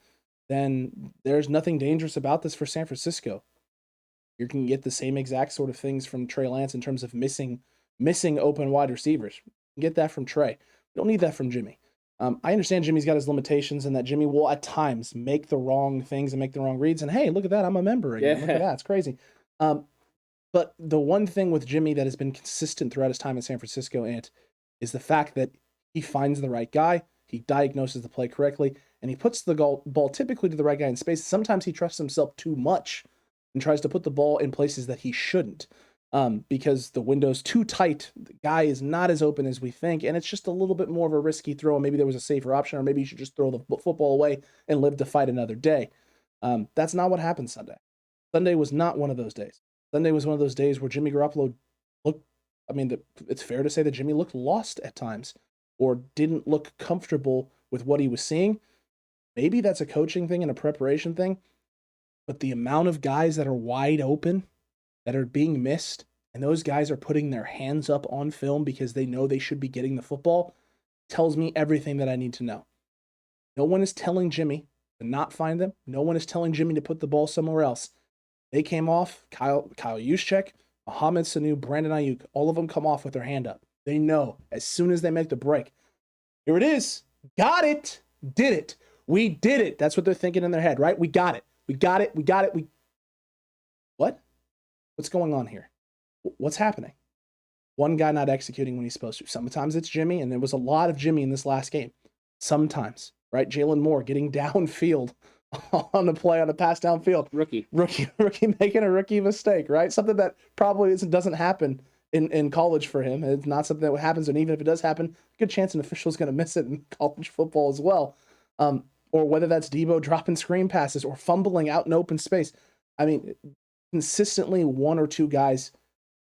then there's nothing dangerous about this for San Francisco. You can get the same exact sort of things from Trey Lance in terms of missing open wide receivers. You can get that from Trey. You don't need that from Jimmy. I understand Jimmy's got his limitations and that Jimmy will at times make the wrong things and make the wrong reads. And hey, look at that. I'm a member again. Yeah. Look at that. It's crazy. But the one thing with Jimmy that has been consistent throughout his time in San Francisco, Ant, is the fact that he finds the right guy, he diagnoses the play correctly, and he puts the ball typically to the right guy in space. Sometimes he trusts himself too much and tries to put the ball in places that he shouldn't. Because the window's too tight, the guy is not as open as we think, and it's just a little bit more of a risky throw. Maybe there was a safer option, or maybe you should just throw the football away and live to fight another day. That's not what happened Sunday. Sunday was not one of those days. Sunday was one of those days where Jimmy Garoppolo looked I mean, it's fair to say that Jimmy looked lost at times or didn't look comfortable with what he was seeing. Maybe that's a coaching thing and a preparation thing, but the amount of guys that are wide open, that are being missed, and those guys are putting their hands up on film because they know they should be getting the football, tells me everything that I need to know. No one is telling Jimmy to not find them. No one is telling Jimmy to put the ball somewhere else. They came off, Kyle Juszczyk, Mohamed Sanu, Brandon Ayuk, all of them come off with their hand up. They know as soon as they make the break, here it is. Got it. Did it. We did it. That's what they're thinking in their head, right? We got it. We got it. We got it. What? What's going on here? What's happening? One guy not executing when he's supposed to. Sometimes it's Jimmy, and there was a lot of Jimmy in this last game. Sometimes, right? Jalen Moore getting downfield on the play, on the pass downfield. Rookie making a rookie mistake, right? Something that probably doesn't happen in college for him. It's not something that happens, and even if it does happen, good chance an official is going to miss it in college football as well. Or whether that's Debo dropping screen passes or fumbling out in open space. I mean, consistently one or two guys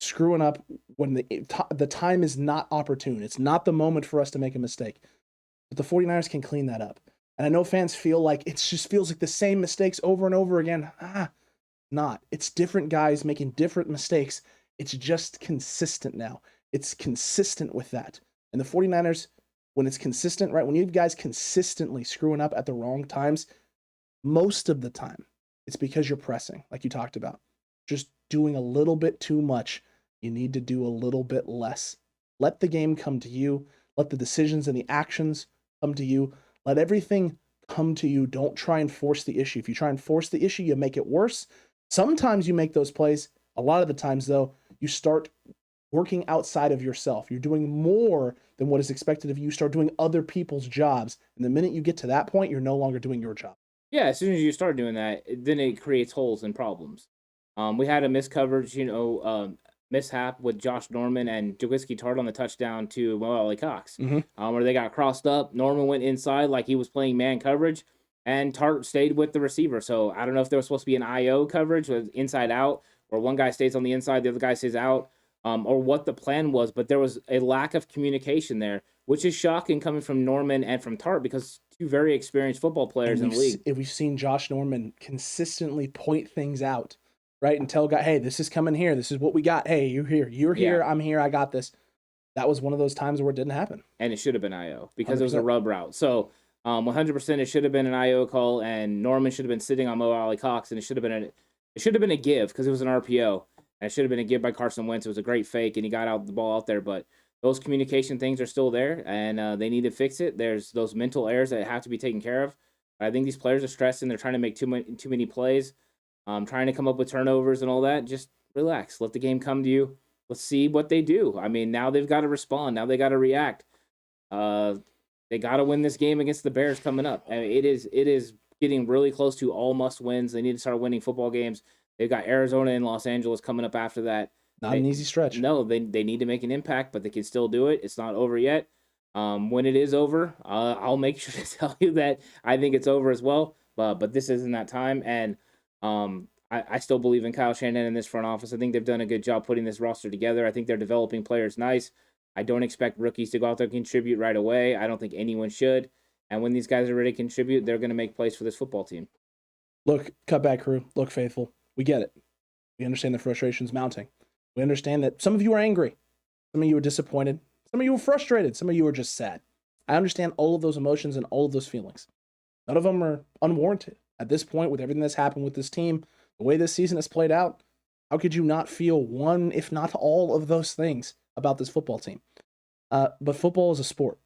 screwing up when the time is not opportune. It's not the moment for us to make a mistake. But the 49ers can clean that up. And I know fans feel like it just feels like the same mistakes over and over again. Not. It's different guys making different mistakes. It's just consistent now. It's consistent with that. And the 49ers, when it's consistent, right? When you have guys consistently screwing up at the wrong times, most of the time, it's because you're pressing, like you talked about. Just doing a little bit too much. You need to do a little bit less. Let the game come to you. Let the decisions and the actions come to you. Let everything come to you. Don't try and force the issue. If you try and force the issue, you make it worse. Sometimes you make those plays. A lot of the times, though, you start working outside of yourself. You're doing more than what is expected of you. You start doing other people's jobs. And the minute you get to that point, you're no longer doing your job. Yeah, as soon as you start doing that, then it creates holes and problems. We had a miscoverage, mishap with Josh Norman and Jaquiski Tart on the touchdown to Mo Alley Cox, where they got crossed up. Norman went inside like he was playing man coverage, and Tart stayed with the receiver. So I don't know if there was supposed to be an IO coverage with inside out, or one guy stays on the inside, the other guy stays out, or what the plan was. But there was a lack of communication there, which is shocking coming from Norman and from Tart, because two very experienced football players in the league. We've seen Josh Norman consistently point things out, right? And tell guy, hey, this is coming here. This is what we got. Hey, you're here. I'm here. I got this. That was one of those times where it didn't happen. And it should have been IO because 100%. It was a rub route. So 100% it should have been an IO call, and Norman should have been sitting on Mo Alley Cox, and it should have been a give because it was an RPO. And it should have been a give by Carson Wentz. It was a great fake, and he got the ball out there. But those communication things are still there, and they need to fix it. There's those mental errors that have to be taken care of. I think these players are stressed, and they're trying to make too many plays, trying to come up with turnovers and all that. Just relax. Let the game come to you. Let's see what they do. I mean, now they've got to respond. Now they got to react. They got to win this game against the Bears coming up. I mean, it is getting really close to all must wins. They need to start winning football games. They've got Arizona and Los Angeles coming up after that. Not an easy stretch. No, they need to make an impact, but they can still do it. It's not over yet. When it is over, I'll make sure to tell you that I think it's over as well. But this isn't that time, and I still believe in Kyle Shanahan in this front office. I think they've done a good job putting this roster together. I think they're developing players nice. I don't expect rookies to go out there and contribute right away. I don't think anyone should. And when these guys are ready to contribute, they're going to make plays for this football team. Look, Cutback crew, look, faithful. We get it. We understand the frustration's mounting. We understand that some of you are angry. Some of you are disappointed. Some of you are frustrated. Some of you are just sad. I understand all of those emotions and all of those feelings. None of them are unwarranted. At this point, with everything that's happened with this team, the way this season has played out, how could you not feel one, if not all of those things about this football team? But football is a sport.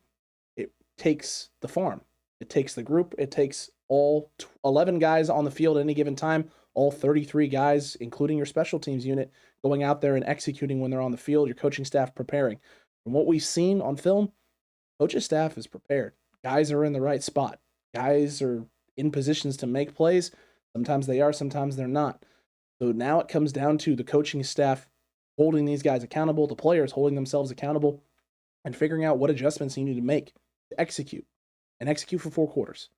It takes the farm. It takes the group. It takes all 11 guys on the field at any given time, all 33 guys, including your special teams unit, going out there and executing when they're on the field, your coaching staff preparing. From what we've seen on film, coaching staff is prepared. Guys are in the right spot. Guys are in positions to make plays. Sometimes they are, sometimes they're not. So now it comes down to the coaching staff holding these guys accountable, the players holding themselves accountable, and figuring out what adjustments you need to make to execute, and execute for 4 quarters.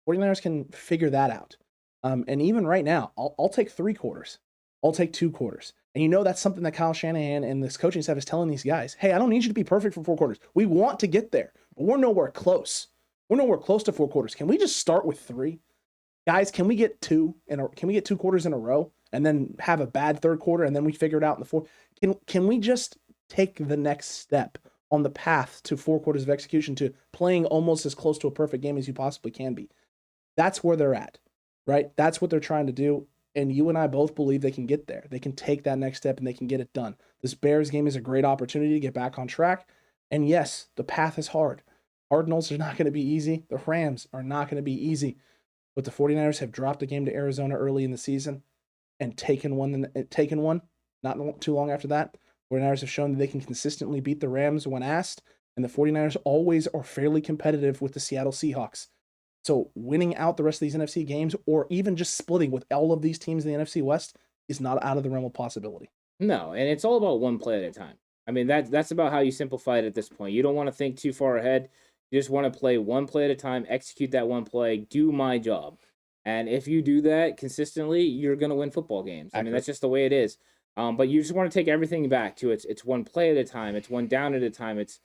49ers can figure that out. And even right now, I'll take 3 quarters. I'll take 2 quarters. And you know that's something that Kyle Shanahan and this coaching staff is telling these guys. Hey, I don't need you to be perfect for 4 quarters. We want to get there, but we're nowhere close. We're nowhere close to 4 quarters. Can we just start with 3? Guys, can we get 2 quarters in a row and then have a bad 3rd quarter and then we figure it out in the 4th? Can we just take the next step on the path to 4 quarters of execution, to playing almost as close to a perfect game as you possibly can be? That's where they're at, right? That's what they're trying to do. And you and I both believe they can get there. They can take that next step and they can get it done. This Bears game is a great opportunity to get back on track. And yes, the path is hard. Cardinals are not going to be easy. The Rams are not going to be easy. But the 49ers have dropped a game to Arizona early in the season and taken one not too long after that. 49ers have shown that they can consistently beat the Rams when asked. And the 49ers always are fairly competitive with the Seattle Seahawks. So winning out the rest of these NFC games, or even just splitting with all of these teams in the NFC West, is not out of the realm of possibility. No, and it's all about one play at a time. I mean, that's about how you simplify it at this point. You don't want to think too far ahead. You just want to play one play at a time, execute that one play, do my job. And if you do that consistently, you're going to win football games. I mean, that's just the way it is. But you just want to take everything back to it's one play at a time. It's one down at a time. It's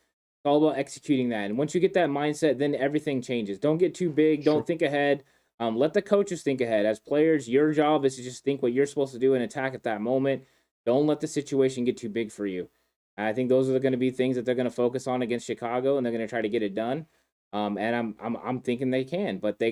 all about executing that. And once you get that mindset, then everything changes. Don't get too big. Don't think ahead. Let the coaches think ahead. As players, your job is to just think what you're supposed to do and attack at that moment. Don't let the situation get too big for you. I think those are going to be things that they're going to focus on against Chicago, and they're going to try to get it done. And I'm thinking they can, but they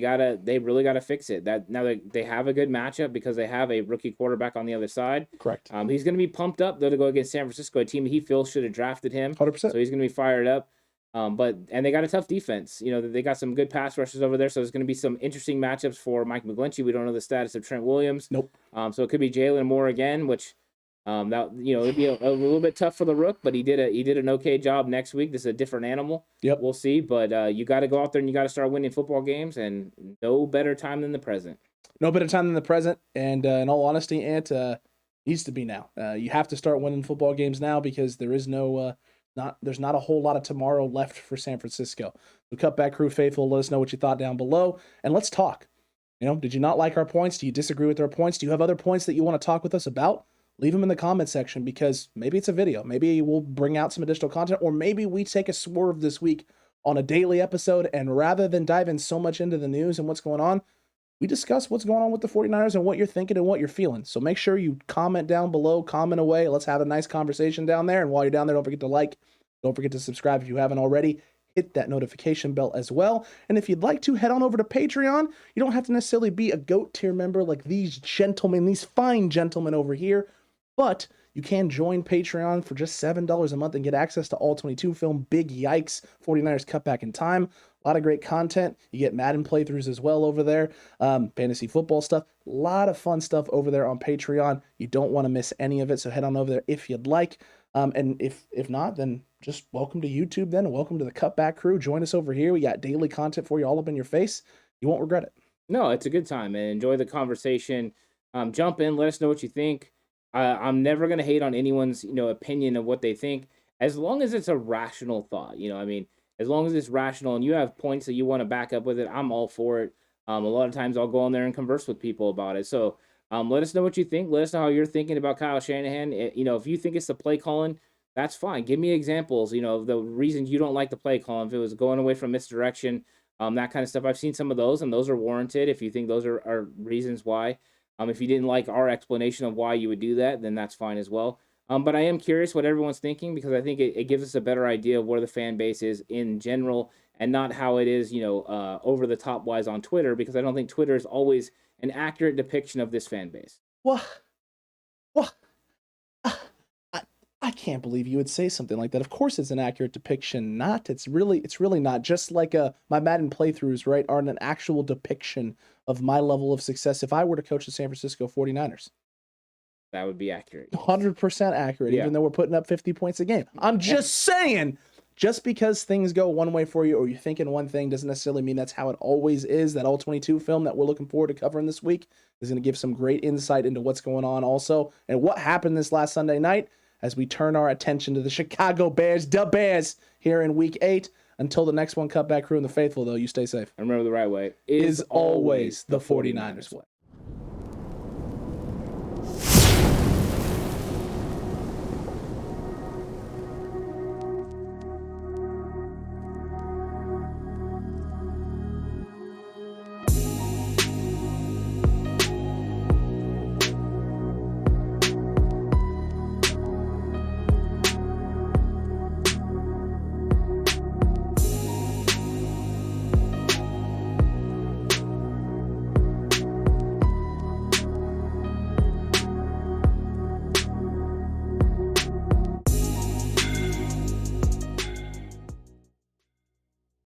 really gotta fix it. That now they have a good matchup because they have a rookie quarterback on the other side. Correct. He's gonna be pumped up though to go against San Francisco, a team that he feels should have drafted him. 100%. So he's gonna be fired up. And they got a tough defense. You know, they got some good pass rushers over there, so there's gonna be some interesting matchups for Mike McGlinchey. We don't know the status of Trent Williams. Nope. So it could be Jalen Moore again, which. That it'd be a little bit tough for the Rook, but he did an okay job next week. This is a different animal. Yep. We'll see, but you got to go out there and you got to start winning football games, and no better time than the present. No better time than the present, and in all honesty, Ant, needs to be now. You have to start winning football games now because there is there's not a whole lot of tomorrow left for San Francisco. The Cutback Crew faithful, let us know what you thought down below, and let's talk. You know, did you not like our points? Do you disagree with our points? Do you have other points that you want to talk with us about? Leave them in the comment section because maybe it's a video. Maybe we'll bring out some additional content, or maybe we take a swerve this week on a daily episode, and rather than dive in so much into the news and what's going on, we discuss what's going on with the 49ers and what you're thinking and what you're feeling. So make sure you comment down below, comment away. Let's have a nice conversation down there. And while you're down there, don't forget to like, don't forget to subscribe if you haven't already. Hit that notification bell as well. And if you'd like to, head on over to Patreon. You don't have to necessarily be a GOAT tier member like these gentlemen, these fine gentlemen over here. But you can join Patreon for just $7 a month and get access to all 22 film. Big yikes, 49ers Cutback in Time. A lot of great content. You get Madden playthroughs as well over there. Fantasy football stuff. A lot of fun stuff over there on Patreon. You don't want to miss any of it, so head on over there if you'd like. And if not, then just welcome to YouTube then. Welcome to the Cutback Crew. Join us over here. We got daily content for you all up in your face. You won't regret it. No, it's a good time, and enjoy the conversation. Jump in. Let us know what you think. I'm never going to hate on anyone's, opinion of what they think, as long as it's a rational thought. I mean, as long as it's rational and you have points that you want to back up with it, I'm all for it. A lot of times I'll go on there and converse with people about it. So let us know what you think. Let us know how you're thinking about Kyle Shanahan. If you think it's the play calling, that's fine. Give me examples, of the reasons you don't like the play calling. If it was going away from misdirection, that kind of stuff. I've seen some of those, and those are warranted if you think those are reasons why. If you didn't like our explanation of why you would do that, then that's fine as well. But I am curious what everyone's thinking, because I think it gives us a better idea of where the fan base is in general, and not how it is, over the top wise on Twitter, because I don't think Twitter is always an accurate depiction of this fan base. Well, I can't believe you would say something like that. Of course it's an accurate depiction. It's really not. Just like my Madden playthroughs, right, aren't an actual depiction of my level of success if I were to coach the San Francisco 49ers. That would be accurate. 100% accurate, yeah. Even though we're putting up 50 points a game. I'm just saying, just because things go one way for you or you're thinking one thing doesn't necessarily mean that's how it always is. That All-22 film that we're looking forward to covering this week is going to give some great insight into what's going on also and what happened this last Sunday night as we turn our attention to the Chicago Bears, the Bears, here in Week 8. Until the next one, Cutback Crew and the faithful, though, you stay safe. And remember, the right way is always the 49ers way.